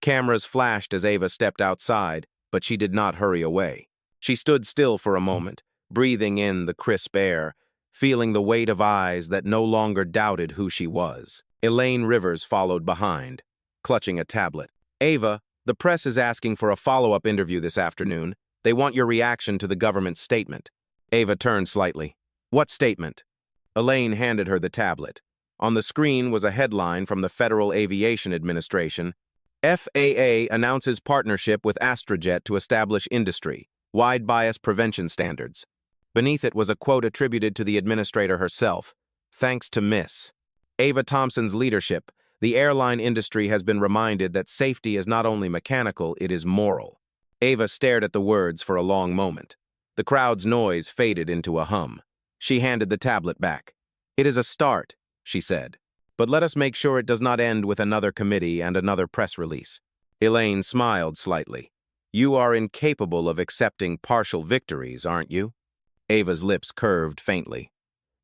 Cameras flashed as Ava stepped outside, but she did not hurry away. She stood still for a moment, breathing in the crisp air, feeling the weight of eyes that no longer doubted who she was. Elaine Rivers followed behind, clutching a tablet. "Ava, the press is asking for a follow-up interview this afternoon. They want your reaction to the government's statement." Ava turned slightly. "What statement?" Elaine handed her the tablet. On the screen was a headline from the Federal Aviation Administration. "FAA announces partnership with Astrojet to establish industry-wide bias prevention standards." Beneath it was a quote attributed to the administrator herself. "Thanks to Miss Ava Thompson's leadership, the airline industry has been reminded that safety is not only mechanical, it is moral." Ava stared at the words for a long moment. The crowd's noise faded into a hum. She handed the tablet back. "It is a start," she said. "But let us make sure it does not end with another committee and another press release." Elaine smiled slightly. "You are incapable of accepting partial victories, aren't you?" Ava's lips curved faintly.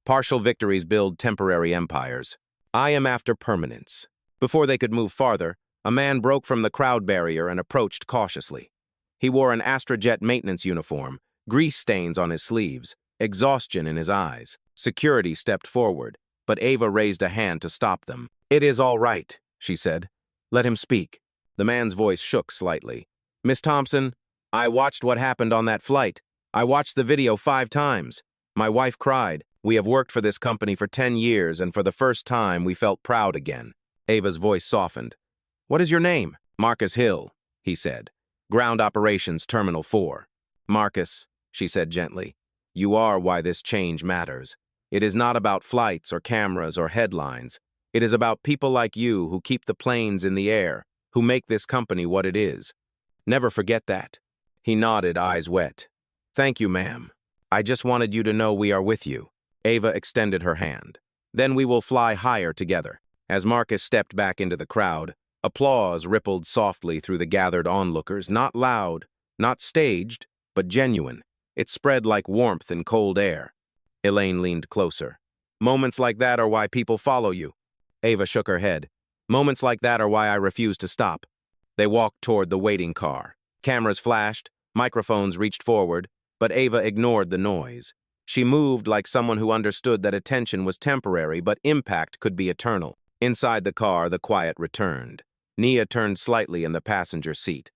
"Partial victories build temporary empires. I am after permanence." Before they could move farther, a man broke from the crowd barrier and approached cautiously. He wore an Astrojet maintenance uniform, grease stains on his sleeves, exhaustion in his eyes. Security stepped forward, but Ava raised a hand to stop them. "It is all right," she said. "Let him speak." The man's voice shook slightly. "Miss Thompson, I watched what happened on that flight. I watched the video 5 times. My wife cried. We have worked for this company for 10 years, and for the first time, we felt proud again." Ava's voice softened. "What is your name?" "Marcus Hill," he said. "Ground Operations Terminal 4. "Marcus," she said gently, "you are why this change matters. It is not about flights or cameras or headlines. It is about people like you who keep the planes in the air, who make this company what it is. Never forget that." He nodded, eyes wet. "Thank you, ma'am. I just wanted you to know we are with you." Ava extended her hand. "Then we will fly higher together." As Marcus stepped back into the crowd, applause rippled softly through the gathered onlookers, not loud, not staged, but genuine. It spread like warmth in cold air. Elaine leaned closer. "Moments like that are why people follow you." Ava shook her head. "Moments like that are why I refuse to stop." They walked toward the waiting car. Cameras flashed, microphones reached forward, but Ava ignored the noise. She moved like someone who understood that attention was temporary, but impact could be eternal. Inside the car, the quiet returned. Nia turned slightly in the passenger seat.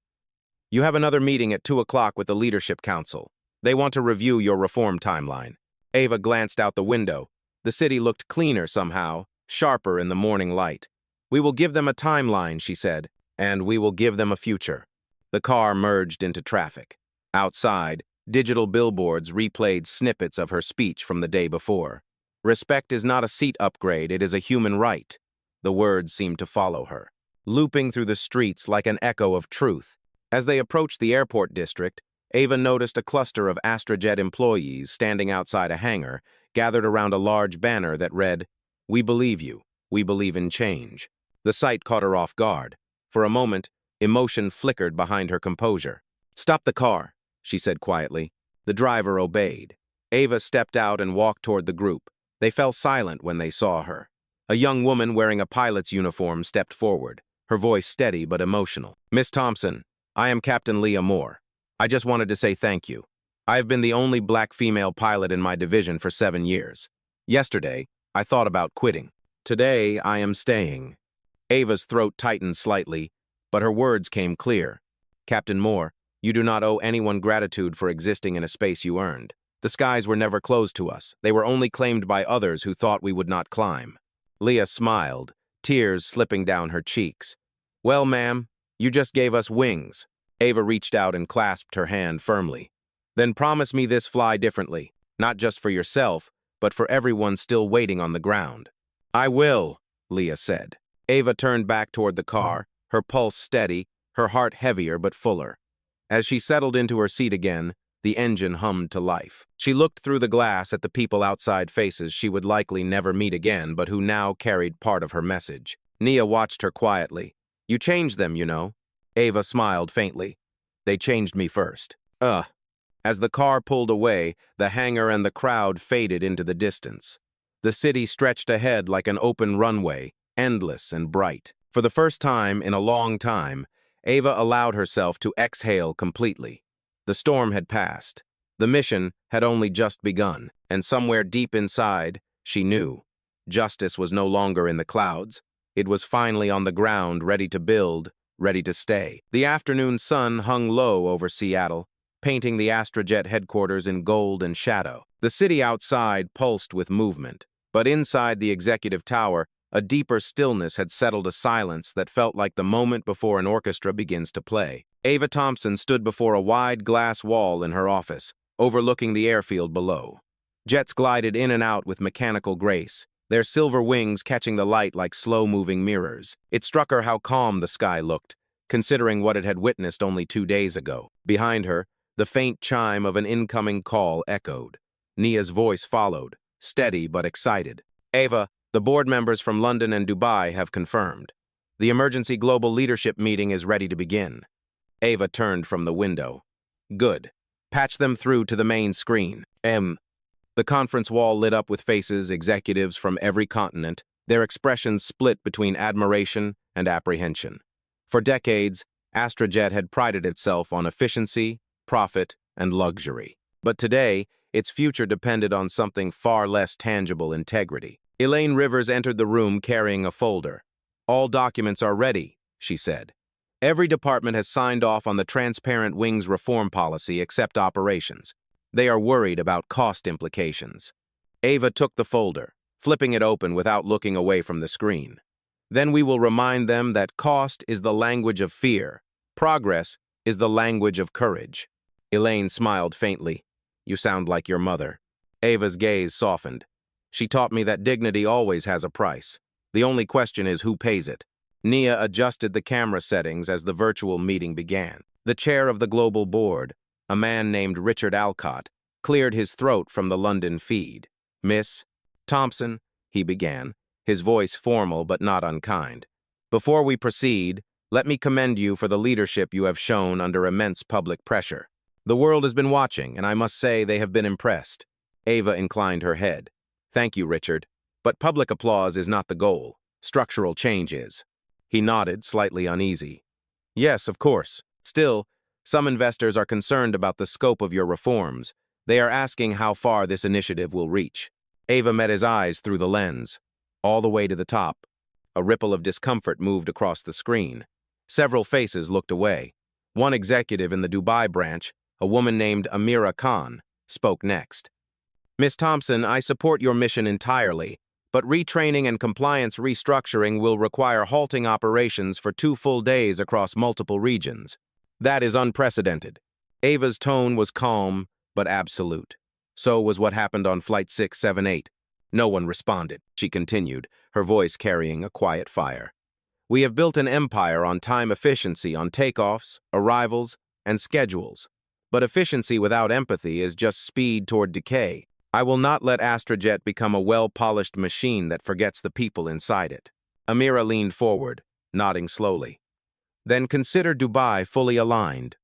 "You have another meeting at 2 o'clock with the Leadership Council. They want to review your reform timeline." Ava glanced out the window. The city looked cleaner somehow, sharper in the morning light. "We will give them a timeline," she said, "and we will give them a future." The car merged into traffic. Outside, digital billboards replayed snippets of her speech from the day before. "Respect is not a seat upgrade, it is a human right." The words seemed to follow her, looping through the streets like an echo of truth. As they approached the airport district, Ava noticed a cluster of Astrojet employees standing outside a hangar, gathered around a large banner that read, "We believe you. We believe in change." The sight caught her off guard. For a moment, emotion flickered behind her composure. "Stop the car," she said quietly. The driver obeyed. Ava stepped out and walked toward the group. They fell silent when they saw her. A young woman wearing a pilot's uniform stepped forward, her voice steady but emotional. "Miss Thompson, I am Captain Leah Moore. I just wanted to say thank you. I have been the only black female pilot in my division for 7 years. Yesterday, I thought about quitting. Today, I am staying." Ava's throat tightened slightly, but her words came clear. "Captain Moore, you do not owe anyone gratitude for existing in a space you earned. The skies were never closed to us. They were only claimed by others who thought we would not climb." Leah smiled, tears slipping down her cheeks. "Well, ma'am, you just gave us wings." Ava reached out and clasped her hand firmly. "Then promise me this fly differently, not just for yourself, but for everyone still waiting on the ground." "I will," Leah said. Ava turned back toward the car, her pulse steady, her heart heavier but fuller. As she settled into her seat again, the engine hummed to life. She looked through the glass at the people outside, faces she would likely never meet again, but who now carried part of her message. Nia watched her quietly. "You changed them, you know." Ava smiled faintly. "They changed me first." As the car pulled away, the hangar and the crowd faded into the distance. The city stretched ahead like an open runway, endless and bright. For the first time in a long time, Ava allowed herself to exhale completely. The storm had passed. The mission had only just begun, and somewhere deep inside, she knew. Justice was no longer in the clouds. It was finally on the ground, ready to build, ready to stay. The afternoon sun hung low over Seattle, painting the Astrojet headquarters in gold and shadow. The city outside pulsed with movement, but inside the executive tower, a deeper stillness had settled, a silence that felt like the moment before an orchestra begins to play. Ava Thompson stood before a wide glass wall in her office, overlooking the airfield below. Jets glided in and out with mechanical grace, their silver wings catching the light like slow-moving mirrors. It struck her how calm the sky looked, considering what it had witnessed only 2 days ago. Behind her, the faint chime of an incoming call echoed. Nia's voice followed, steady but excited. "Ava, the board members from London and Dubai have confirmed. The emergency global leadership meeting is ready to begin." Ava turned from the window. "Good. Patch them through to the main screen." The conference wall lit up with faces, executives from every continent, their expressions split between admiration and apprehension. For decades, Astrojet had prided itself on efficiency, profit, and luxury. But today, its future depended on something far less tangible: integrity. Elaine Rivers entered the room carrying a folder. "All documents are ready," she said. "Every department has signed off on the transparent wings reform policy except operations. They are worried about cost implications." Ava took the folder, flipping it open without looking away from the screen. "Then we will remind them that cost is the language of fear. Progress is the language of courage." Elaine smiled faintly. "You sound like your mother." Ava's gaze softened. "She taught me that dignity always has a price. The only question is who pays it." Nia adjusted the camera settings as the virtual meeting began. The chair of the global board, a man named Richard Alcott, cleared his throat from the London feed. "Miss Thompson," he began, his voice formal but not unkind. "Before we proceed, let me commend you for the leadership you have shown under immense public pressure. The world has been watching, and I must say they have been impressed." Ava inclined her head. "Thank you, Richard. But public applause is not the goal. Structural change is." He nodded, slightly uneasy. "Yes, of course. Still, some investors are concerned about the scope of your reforms. They are asking how far this initiative will reach." Ava met his eyes through the lens. All the way to the top. A ripple of discomfort moved across the screen. Several faces looked away. One executive in the Dubai branch, a woman named Amira Khan, spoke next. "Miss Thompson, I support your mission entirely, but retraining and compliance restructuring will require halting operations for 2 full days across multiple regions. That is unprecedented." Ava's tone was calm, but absolute. So was what happened on Flight 678. No one responded. She continued, her voice carrying a quiet fire. "We have built an empire on time efficiency, on takeoffs, arrivals, and schedules. But efficiency without empathy is just speed toward decay. I will not let Astrojet become a well-polished machine that forgets the people inside it." Amira leaned forward, nodding slowly. "Then consider Dubai fully aligned."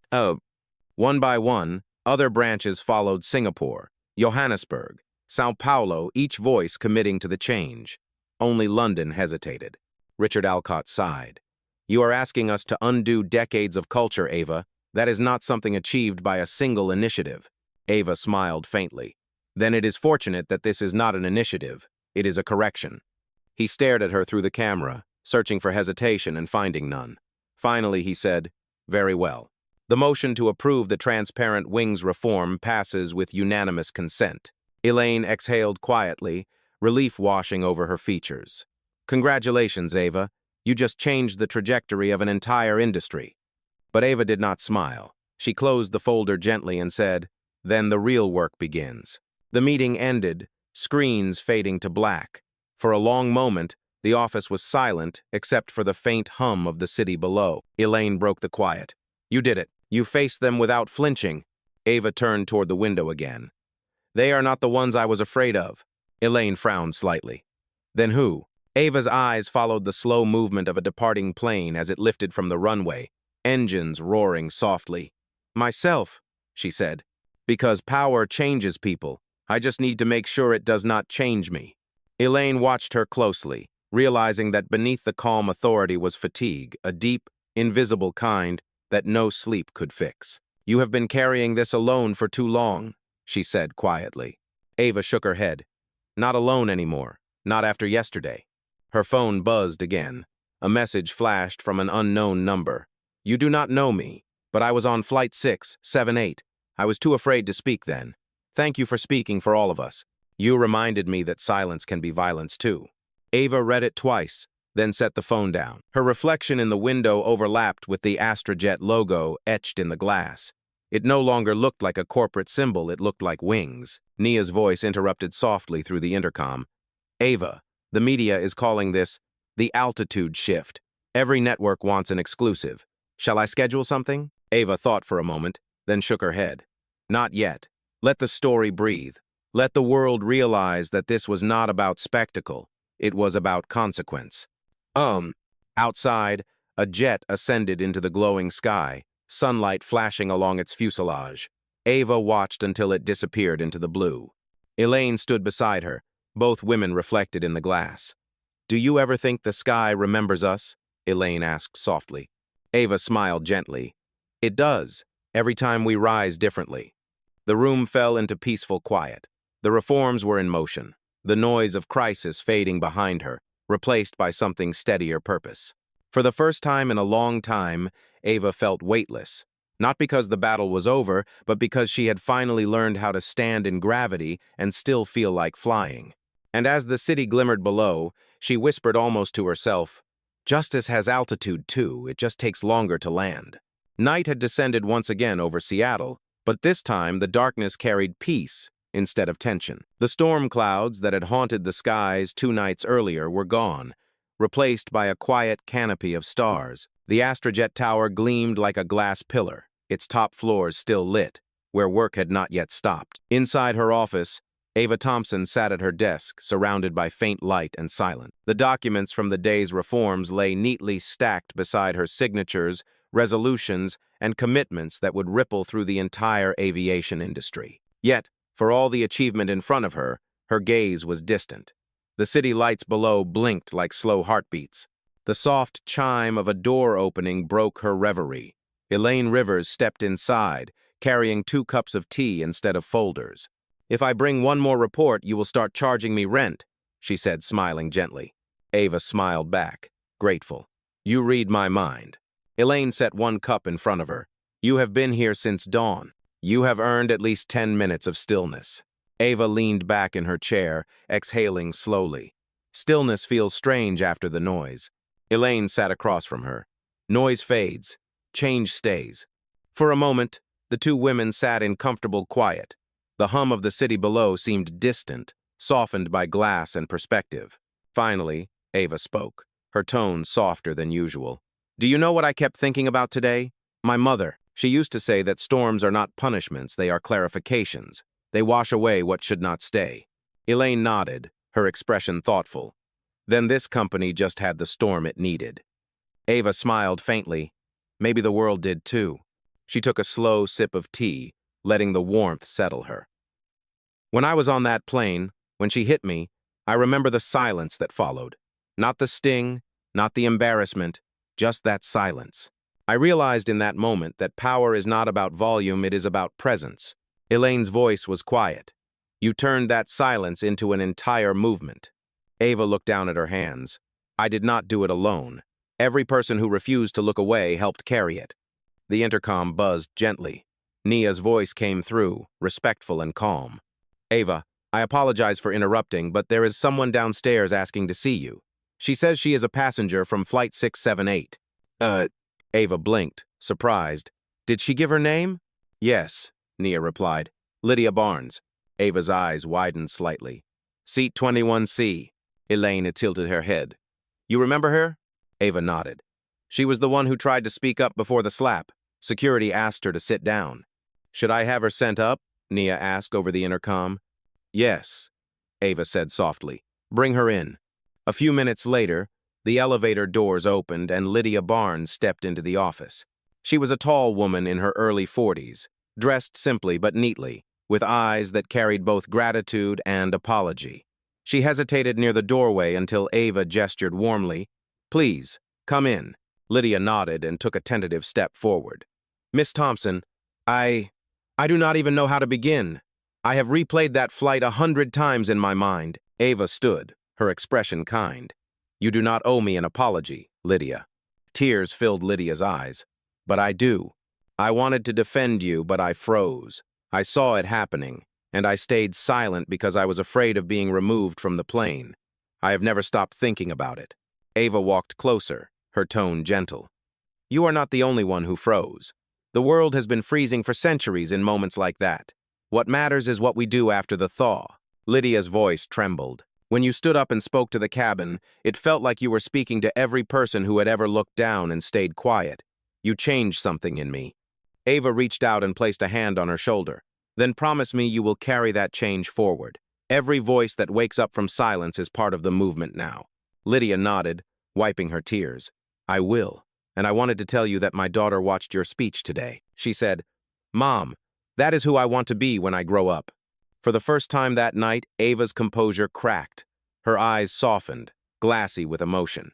One by one, other branches followed: Singapore, Johannesburg, Sao Paulo, each voice committing to the change. Only London hesitated. Richard Alcott sighed. You are asking us to undo decades of culture, Ava. That is not something achieved by a single initiative. Ava smiled faintly. Then it is fortunate that this is not an initiative. It is a correction. He stared at her through the camera, searching for hesitation and finding none. Finally, he said, Very well. The motion to approve the transparent wings reform passes with unanimous consent. Elaine exhaled quietly, relief washing over her features. Congratulations, Ava. You just changed the trajectory of an entire industry. But Ava did not smile. She closed the folder gently and said, Then the real work begins. The meeting ended, screens fading to black. For a long moment, the office was silent except for the faint hum of the city below. Elaine broke the quiet. You did it. You faced them without flinching. Ava turned toward the window again. They are not the ones I was afraid of. Elaine frowned slightly. Then who? Ava's eyes followed the slow movement of a departing plane as it lifted from the runway, engines roaring softly. Myself, she said. Because power changes people. I just need to make sure it does not change me. Elaine watched her closely, realizing that beneath the calm authority was fatigue, a deep, invisible kind that no sleep could fix. You have been carrying this alone for too long, she said quietly. Ava shook her head. Not alone anymore, not after yesterday. Her phone buzzed again. A message flashed from an unknown number. You do not know me, but I was on flight 678. I was too afraid to speak then. Thank you for speaking for all of us. You reminded me that silence can be violence too. Ava read it twice, then set the phone down. Her reflection in the window overlapped with the Astrojet logo etched in the glass. It no longer looked like a corporate symbol, it looked like wings. Nia's voice interrupted softly through the intercom. Ava, the media is calling this the altitude shift. Every network wants an exclusive. Shall I schedule something? Ava thought for a moment, then shook her head. Not yet. Let the story breathe. Let the world realize that this was not about spectacle. It was about consequence. Outside, a jet ascended into the glowing sky, sunlight flashing along its fuselage. Ava watched until it disappeared into the blue. Elaine stood beside her, both women reflected in the glass. Do you ever think the sky remembers us? Elaine asked softly. Ava smiled gently. It does, every time we rise differently. The room fell into peaceful quiet. The reforms were in motion, the noise of crisis fading behind her, replaced by something steadier purpose. For the first time in a long time, Ava felt weightless, not because the battle was over, but because she had finally learned how to stand in gravity and still feel like flying. And as the city glimmered below, she whispered almost to herself, Justice has altitude too, it just takes longer to land. Night had descended once again over Seattle, but this time the darkness carried peace instead of tension. The storm clouds that had haunted the skies 2 nights earlier were gone, replaced by a quiet canopy of stars. The Astrojet Tower gleamed like a glass pillar, its top floors still lit, where work had not yet stopped. Inside her office, Ava Thompson sat at her desk, surrounded by faint light and silence. The documents from the day's reforms lay neatly stacked beside her signatures, resolutions, and commitments that would ripple through the entire aviation industry. Yet, for all the achievement in front of her, her gaze was distant. The city lights below blinked like slow heartbeats. The soft chime of a door opening broke her reverie. Elaine Rivers stepped inside, carrying 2 cups of tea instead of folders. If I bring one more report, you will start charging me rent, she said, smiling gently. Ava smiled back, grateful. You read my mind. Elaine set 1 cup in front of her. You have been here since dawn. You have earned at least 10 minutes of stillness. Ava leaned back in her chair, exhaling slowly. Stillness feels strange after the noise. Elaine sat across from her. Noise fades. Change stays. For a moment, the 2 women sat in comfortable quiet. The hum of the city below seemed distant, softened by glass and perspective. Finally, Ava spoke, her tone softer than usual. Do you know what I kept thinking about today? My mother. She used to say that storms are not punishments, they are clarifications. They wash away what should not stay. Elaine nodded, her expression thoughtful. Then this company just had the storm it needed. Ava smiled faintly. Maybe the world did too. She took a slow sip of tea, letting the warmth settle her. When I was on that plane, when she hit me, I remember the silence that followed. Not the sting, not the embarrassment, just that silence. I realized in that moment that power is not about volume, it is about presence. Elaine's voice was quiet. You turned that silence into an entire movement. Ava looked down at her hands. I did not do it alone. Every person who refused to look away helped carry it. The intercom buzzed gently. Nia's voice came through, respectful and calm. Ava, I apologize for interrupting, but there is someone downstairs asking to see you. She says she is a passenger from Flight 678. Ava blinked, surprised. Did she give her name? Yes, Nia replied. Lydia Barnes. Ava's eyes widened slightly. Seat 21C. Elaine had tilted her head. You remember her? Ava nodded. She was the one who tried to speak up before the slap. Security asked her to sit down. Should I have her sent up? Nia asked over the intercom. Yes, Ava said softly. Bring her in. A few minutes later, the elevator doors opened and Lydia Barnes stepped into the office. She was a tall woman in her early 40s, dressed simply but neatly, with eyes that carried both gratitude and apology. She hesitated near the doorway until Ava gestured warmly. Please, come in. Lydia nodded and took a tentative step forward. Miss Thompson, I do not even know how to begin. I have replayed that flight 100 times in my mind. Ava stood, her expression kind. You do not owe me an apology, Lydia. Tears filled Lydia's eyes. But I do. I wanted to defend you, but I froze. I saw it happening, and I stayed silent because I was afraid of being removed from the plane. I have never stopped thinking about it. Ava walked closer, her tone gentle. You are not the only one who froze. The world has been freezing for centuries in moments like that. What matters is what we do after the thaw. Lydia's voice trembled. When you stood up and spoke to the cabin, it felt like you were speaking to every person who had ever looked down and stayed quiet. You changed something in me. Ava reached out and placed a hand on her shoulder. Then promise me you will carry that change forward. Every voice that wakes up from silence is part of the movement now. Lydia nodded, wiping her tears. I will. And I wanted to tell you that my daughter watched your speech today. She said, Mom, that is who I want to be when I grow up. For the first time that night, Ava's composure cracked. Her eyes softened, glassy with emotion.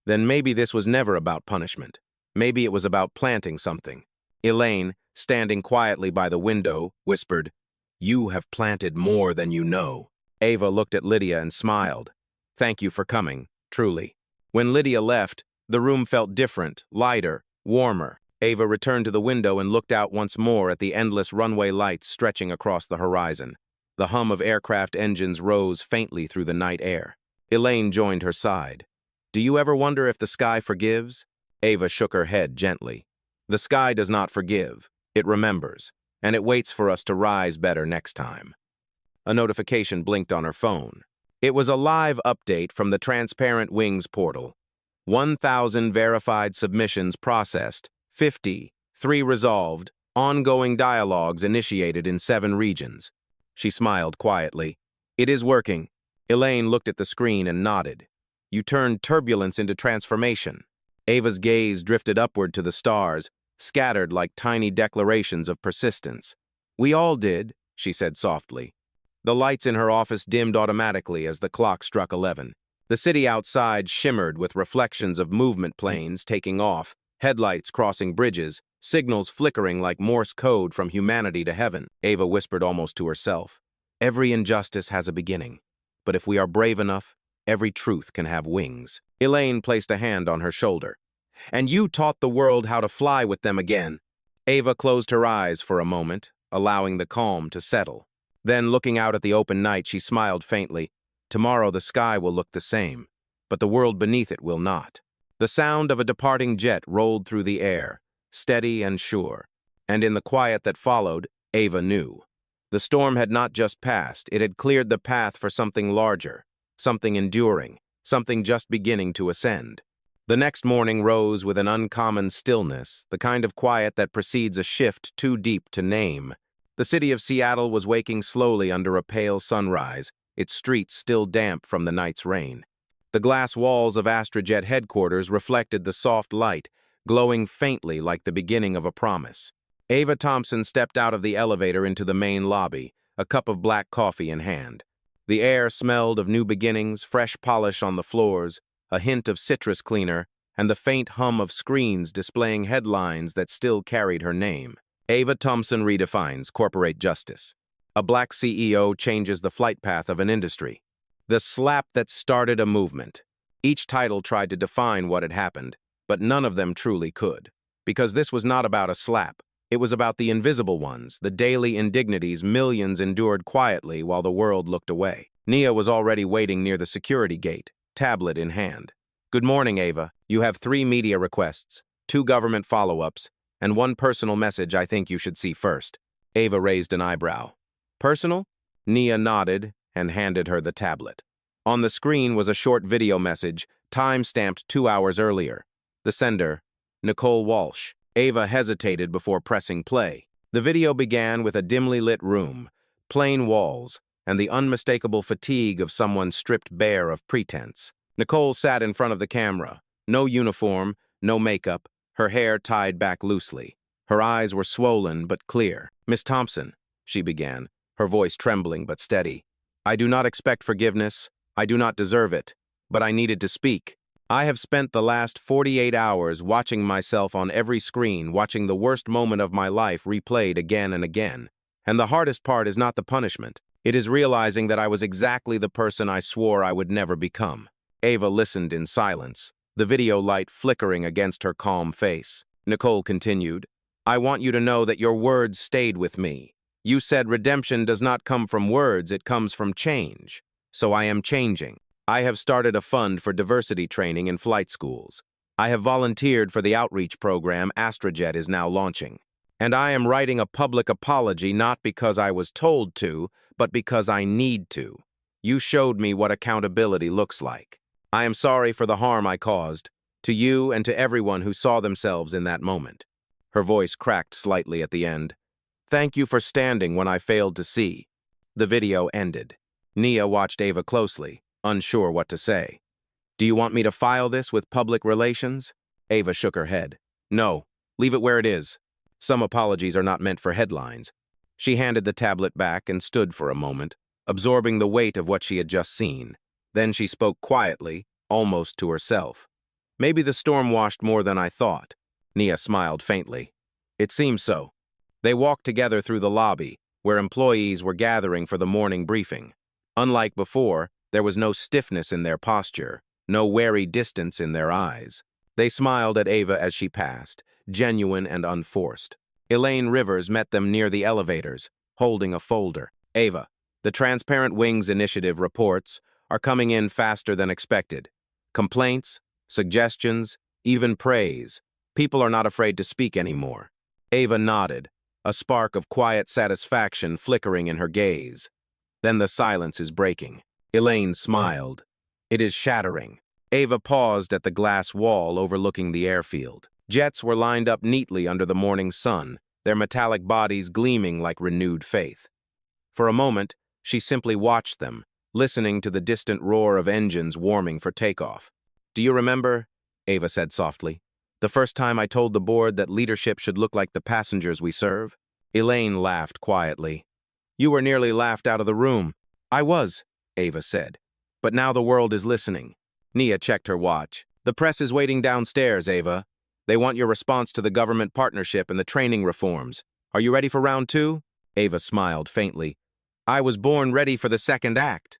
Then maybe this was never about punishment. Maybe it was about planting something. Elaine, standing quietly by the window, whispered, You have planted more than you know. Ava looked at Lydia and smiled. Thank you for coming, truly. When Lydia left, the room felt different, lighter, warmer. Ava returned to the window and looked out once more at the endless runway lights stretching across the horizon. The hum of aircraft engines rose faintly through the night air. Elaine joined her side. Do you ever wonder if the sky forgives? Ava shook her head gently. The sky does not forgive. It remembers, and it waits for us to rise better next time. A notification blinked on her phone. It was a live update from the Transparent Wings portal. 1,000 verified submissions processed, 50, 3 resolved, ongoing dialogues initiated in 7 regions. She smiled quietly. It is working. Elaine looked at the screen and nodded. You turned turbulence into transformation. Ava's gaze drifted upward to the stars, scattered like tiny declarations of persistence. We all did, she said softly. The lights in her office dimmed automatically as the clock struck 11. The city outside shimmered with reflections of movement planes taking off, headlights crossing bridges, signals flickering like Morse code from humanity to heaven. Ava whispered almost to herself. Every injustice has a beginning, but if we are brave enough, every truth can have wings. Elaine placed a hand on her shoulder. And you taught the world how to fly with them again. Ava closed her eyes for a moment, allowing the calm to settle. Then, looking out at the open night, she smiled faintly. Tomorrow the sky will look the same, but the world beneath it will not. The sound of a departing jet rolled through the air, steady and sure. And in the quiet that followed, Ava knew. The storm had not just passed, it had cleared the path for something larger, something enduring, something just beginning to ascend. The next morning rose with an uncommon stillness, the kind of quiet that precedes a shift too deep to name. The city of Seattle was waking slowly under a pale sunrise, its streets still damp from the night's rain. The glass walls of Astrojet headquarters reflected the soft light, glowing faintly like the beginning of a promise. Ava Thompson stepped out of the elevator into the main lobby, a cup of black coffee in hand. The air smelled of new beginnings, fresh polish on the floors, a hint of citrus cleaner, and the faint hum of screens displaying headlines that still carried her name. Ava Thompson redefines corporate justice. A black CEO changes the flight path of an industry. The slap that started a movement. Each title tried to define what had happened, but none of them truly could. Because this was not about a slap. It was about the invisible ones, the daily indignities millions endured quietly while the world looked away. Nia was already waiting near the security gate, tablet in hand. "Good morning, Ava. You have 3 media requests, 2 government follow-ups, and 1 personal message I think you should see first." Ava raised an eyebrow. "Personal?" Nia nodded and handed her the tablet. On the screen was a short video message, time-stamped 2 hours earlier. The sender, Nicole Walsh. Ava hesitated before pressing play. The video began with a dimly lit room, plain walls, and the unmistakable fatigue of someone stripped bare of pretense. Nicole sat in front of the camera. No uniform, no makeup, her hair tied back loosely. Her eyes were swollen but clear. "Miss Thompson," she began, her voice trembling but steady. "I do not expect forgiveness. I do not deserve it. But I needed to speak. I have spent the last 48 hours watching myself on every screen, watching the worst moment of my life replayed again and again. And the hardest part is not the punishment. It is realizing that I was exactly the person I swore I would never become." Ava listened in silence, the video light flickering against her calm face. Nicole continued, "I want you to know that your words stayed with me. You said redemption does not come from words, it comes from change. So I am changing. I have started a fund for diversity training in flight schools. I have volunteered for the outreach program Astrojet is now launching. And I am writing a public apology not because I was told to, but because I need to. You showed me what accountability looks like. I am sorry for the harm I caused, to you and to everyone who saw themselves in that moment." Her voice cracked slightly at the end. "Thank you for standing when I failed to see." The video ended. Nia watched Ava closely, unsure what to say. "Do you want me to file this with public relations?" Ava shook her head. "No, leave it where it is. Some apologies are not meant for headlines." She handed the tablet back and stood for a moment, absorbing the weight of what she had just seen. Then she spoke quietly, almost to herself. "Maybe the storm washed more than I thought." Nia smiled faintly. "It seems so." They walked together through the lobby, where employees were gathering for the morning briefing. Unlike before, there was no stiffness in their posture, no wary distance in their eyes. They smiled at Ava as she passed, genuine and unforced. Elaine Rivers met them near the elevators, holding a folder. "Ava, the Transparent Wings Initiative reports are coming in faster than expected. Complaints, suggestions, even praise. People are not afraid to speak anymore." Ava nodded, a spark of quiet satisfaction flickering in her gaze. Then the silence is breaking. Elaine smiled. "It is shattering." Ava paused at the glass wall overlooking the airfield. Jets were lined up neatly under the morning sun, their metallic bodies gleaming like renewed faith. For a moment, she simply watched them, listening to the distant roar of engines warming for takeoff. "Do you remember," Ava said softly, "the first time I told the board that leadership should look like the passengers we serve?" Elaine laughed quietly. "You were nearly laughed out of the room." "I was," Ava said. "But now the world is listening." Nia checked her watch. "The press is waiting downstairs, Ava. They want your response to the government partnership and the training reforms. Are you ready for round 2? Ava smiled faintly. "I was born ready for the second act."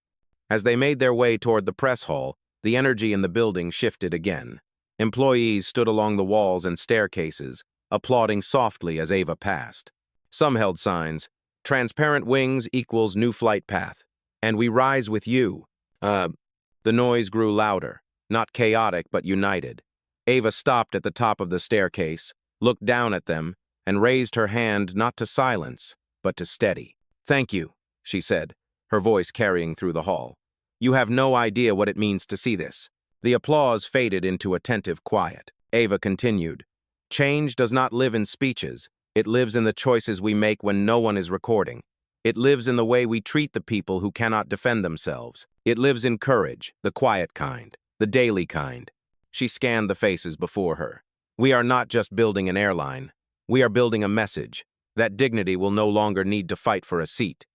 As they made their way toward the press hall, the energy in the building shifted again. Employees stood along the walls and staircases, applauding softly as Ava passed. Some held signs, "Transparent Wings equals new flight path," and "We rise with you." The noise grew louder, not chaotic but united. Ava stopped at the top of the staircase, looked down at them, and raised her hand not to silence, but to steady. "Thank you," she said, her voice carrying through the hall. "You have no idea what it means to see this." The applause faded into attentive quiet. Ava continued, "Change does not live in speeches. It lives in the choices we make when no one is recording. It lives in the way we treat the people who cannot defend themselves. It lives in courage, the quiet kind, the daily kind." She scanned the faces before her. "We are not just building an airline. We are building a message. That dignity will no longer need to fight for a seat."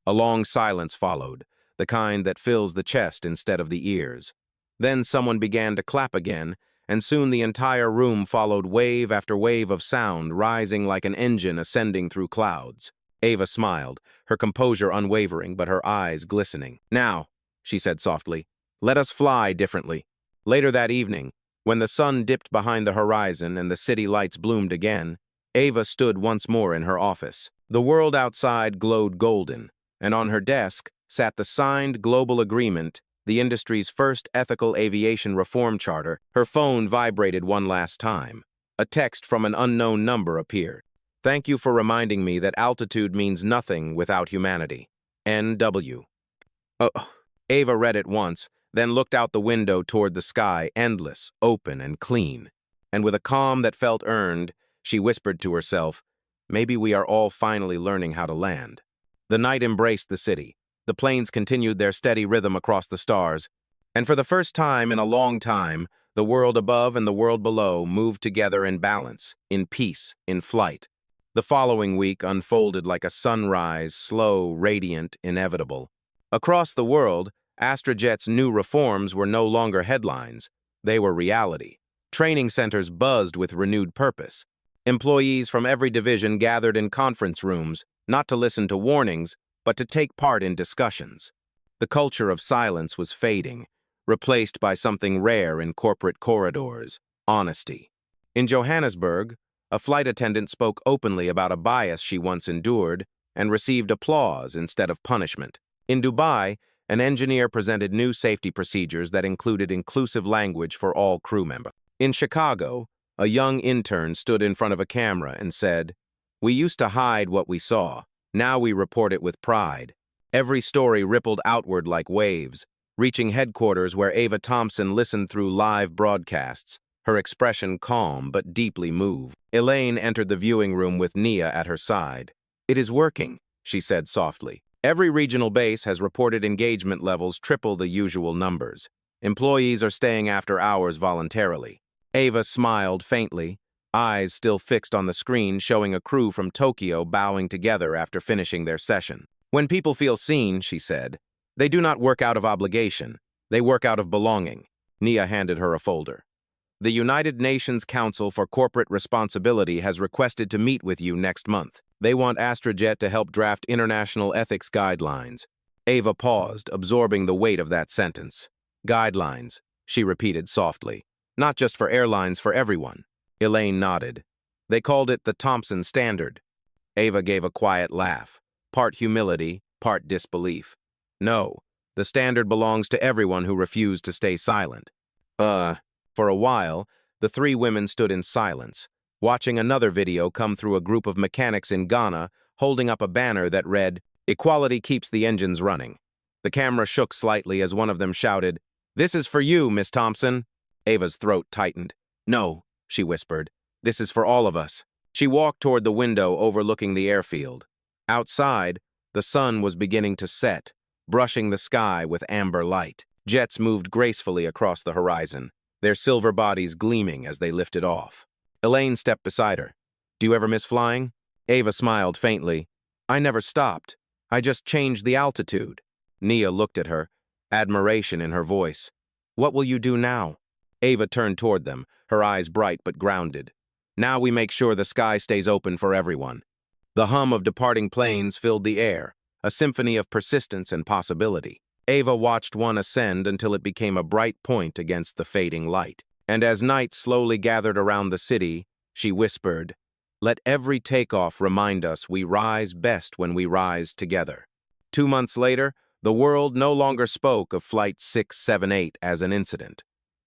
A long silence followed, the kind that fills the chest instead of the ears. Then someone began to clap again, and soon the entire room followed wave after wave of sound, rising like an engine ascending through clouds. Ava smiled, her composure unwavering but her eyes glistening. "Now," she said softly, "let us fly differently." Later that evening, when the sun dipped behind the horizon and the city lights bloomed again, Ava stood once more in her office. The world outside glowed golden, and on her desk sat the signed global agreement, the industry's first ethical aviation reform charter. Her phone vibrated one last time. A text from an unknown number appeared. "Thank you for reminding me that altitude means nothing without humanity. N.W." Oh, Ava read it once, then looked out the window toward the sky, endless, open, and clean. And with a calm that felt earned, she whispered to herself, "Maybe we are all finally learning how to land." The night embraced the city. The planes continued their steady rhythm across the stars, and for the first time in a long time, the world above and the world below moved together in balance, in peace, in flight. The following week unfolded like a sunrise, slow, radiant, inevitable. Across the world, Astrojet's new reforms were no longer headlines. They were reality. Training centers buzzed with renewed purpose. Employees from every division gathered in conference rooms, not to listen to warnings, but to take part in discussions. The culture of silence was fading, replaced by something rare in corporate corridors: honesty. In Johannesburg, a flight attendant spoke openly about a bias she once endured and received applause instead of punishment. In Dubai, an engineer presented new safety procedures that included inclusive language for all crew members. In Chicago, a young intern stood in front of a camera and said, "We used to hide what we saw. Now we report it with pride." Every story rippled outward like waves, reaching headquarters where Ava Thompson listened through live broadcasts, her expression calm but deeply moved. Elaine entered the viewing room with Nia at her side. "It is working," she said softly. "Every regional base has reported engagement levels triple the usual numbers. Employees are staying after hours voluntarily." Ava smiled faintly, eyes still fixed on the screen showing a crew from Tokyo bowing together after finishing their session. "When people feel seen," she said, "they do not work out of obligation. They work out of belonging." Nia handed her a folder. "The United Nations Council for Corporate Responsibility has requested to meet with you next month. They want Astrojet to help draft international ethics guidelines." Ava paused, absorbing the weight of that sentence. "Guidelines," she repeated softly. "Not just for airlines, for everyone." Elaine nodded. "They called it the Thompson Standard." Ava gave a quiet laugh, part humility, part disbelief. "No, the standard belongs to everyone who refused to stay silent." For a while, the three women stood in silence, watching another video come through a group of mechanics in Ghana holding up a banner that read, "Equality keeps the engines running." The camera shook slightly as one of them shouted, "This is for you, Miss Thompson." Ava's throat tightened. "No," she whispered. "This is for all of us." She walked toward the window overlooking the airfield. Outside, the sun was beginning to set, brushing the sky with amber light. Jets moved gracefully across the horizon, their silver bodies gleaming as they lifted off. Elaine stepped beside her. "Do you ever miss flying?" Ava smiled faintly. "I never stopped. I just changed the altitude." Nia looked at her, admiration in her voice. "What will you do now?" Ava turned toward them, her eyes bright but grounded. "Now we make sure the sky stays open for everyone." The hum of departing planes filled the air, a symphony of persistence and possibility. Ava watched one ascend until it became a bright point against the fading light. And as night slowly gathered around the city, she whispered, "Let every takeoff remind us we rise best when we rise together." 2 months later, the world no longer spoke of Flight 678 as an incident.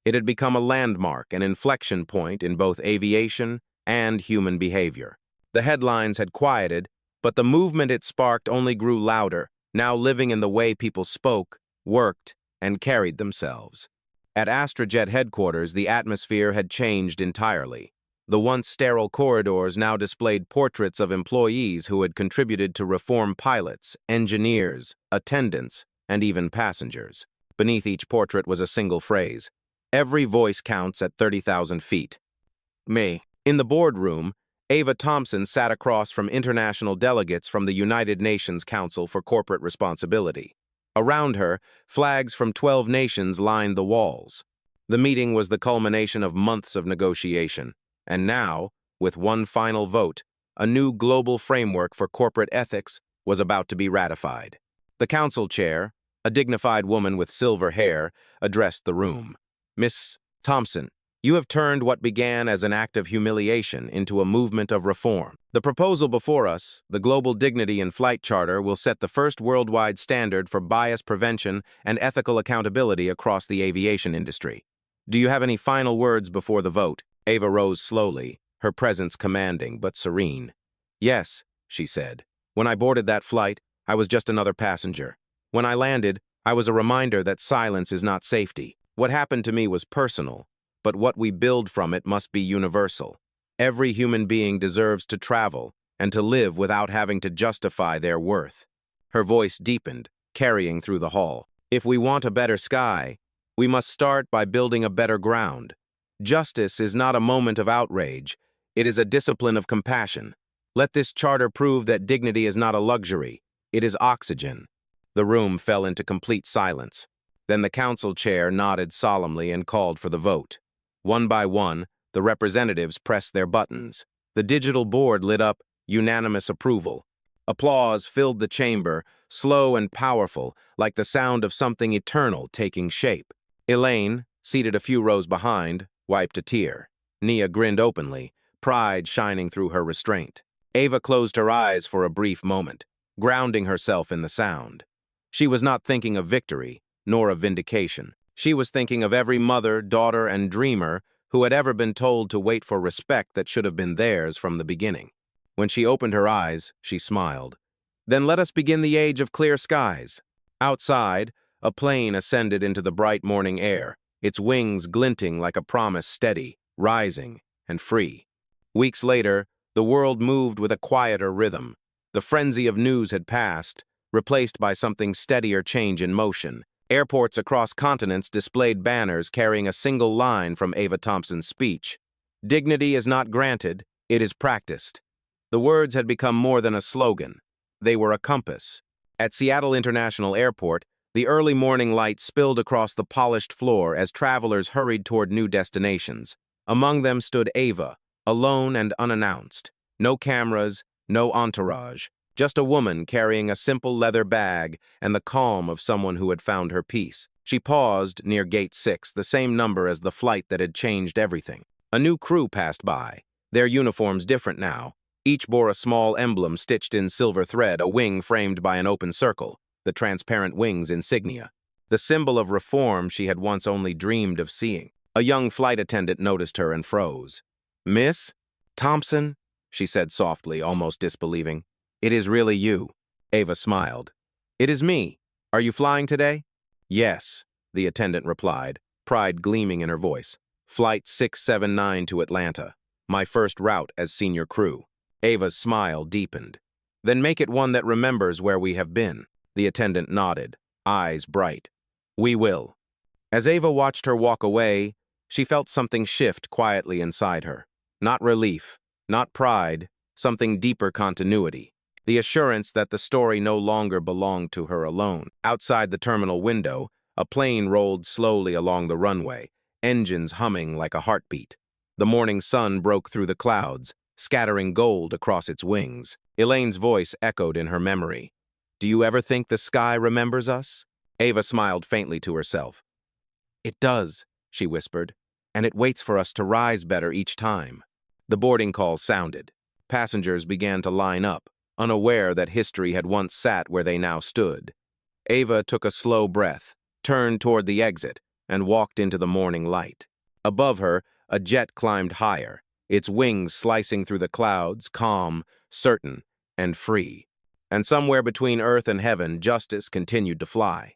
It had become a landmark, an inflection point in both aviation and human behavior. The headlines had quieted, but the movement it sparked only grew louder, now living in the way people spoke, worked, and carried themselves. At Astrojet headquarters, the atmosphere had changed entirely. The once sterile corridors now displayed portraits of employees who had contributed to reform pilots, engineers, attendants, and even passengers. Beneath each portrait was a single phrase: "Every voice counts at 30,000 feet. Me." In the boardroom, Ava Thompson sat across from international delegates from the United Nations Council for Corporate Responsibility. Around her, flags from 12 nations lined the walls. The meeting was the culmination of months of negotiation, and now, with one final vote, a new global framework for corporate ethics was about to be ratified. The council chair, a dignified woman with silver hair, addressed the room. Miss Thompson, you have turned what began as an act of humiliation into a movement of reform. The proposal before us, the Global Dignity in Flight Charter, will set the first worldwide standard for bias prevention and ethical accountability across the aviation industry. Do you have any final words before the vote? Ava rose slowly, her presence commanding but serene. Yes, she said. When I boarded that flight, I was just another passenger. When I landed, I was a reminder that silence is not safety. What happened to me was personal, but what we build from it must be universal. Every human being deserves to travel and to live without having to justify their worth. Her voice deepened, carrying through the hall. If we want a better sky, we must start by building a better ground. Justice is not a moment of outrage. It is a discipline of compassion. Let this charter prove that dignity is not a luxury. It is oxygen. The room fell into complete silence. Then the council chair nodded solemnly and called for the vote. One by one, the representatives pressed their buttons. The digital board lit up unanimous approval. Applause filled the chamber, slow and powerful, like the sound of something eternal taking shape. Elaine, seated a few rows behind, wiped a tear. Nia grinned openly, pride shining through her restraint. Ava closed her eyes for a brief moment, grounding herself in the sound. She was not thinking of victory, nor of vindication. She was thinking of every mother, daughter, and dreamer who had ever been told to wait for respect that should have been theirs from the beginning. When she opened her eyes, she smiled. Then let us begin the age of clear skies. Outside, a plane ascended into the bright morning air, its wings glinting like a promise steady, rising, and free. Weeks later, the world moved with a quieter rhythm. The frenzy of news had passed, replaced by something steadier change in motion. Airports across continents displayed banners carrying a single line from Ava Thompson's speech. Dignity is not granted, it is practiced. The words had become more than a slogan. They were a compass. At Seattle International Airport, the early morning light spilled across the polished floor as travelers hurried toward new destinations. Among them stood Ava, alone and unannounced. No cameras, no entourage. Just a woman carrying a simple leather bag and the calm of someone who had found her peace. She paused near Gate 6, the same number as the flight that had changed everything. A new crew passed by, their uniforms different now. Each bore a small emblem stitched in silver thread, a wing framed by an open circle, the transparent wing's insignia. The symbol of reform she had once only dreamed of seeing. A young flight attendant noticed her and froze. "Miss Thompson?" she said softly, almost disbelieving. "It is really you." Ava smiled. "It is me. Are you flying today?" "Yes," the attendant replied, pride gleaming in her voice. "Flight 679 to Atlanta. My first route as senior crew." Ava's smile deepened. "Then make it one that remembers where we have been." The attendant nodded, eyes bright. "We will." As Ava watched her walk away, she felt something shift quietly inside her. Not relief, not pride, something deeper continuity. The assurance that the story no longer belonged to her alone. Outside the terminal window, a plane rolled slowly along the runway, engines humming like a heartbeat. The morning sun broke through the clouds, scattering gold across its wings. Elaine's voice echoed in her memory. "Do you ever think the sky remembers us?" Ava smiled faintly to herself. "It does," she whispered, "and it waits for us to rise better each time." The boarding call sounded. Passengers began to line up, unaware that history had once sat where they now stood. Ava took a slow breath, turned toward the exit, and walked into the morning light. Above her, a jet climbed higher, its wings slicing through the clouds, calm, certain, and free. And somewhere between earth and heaven, justice continued to fly.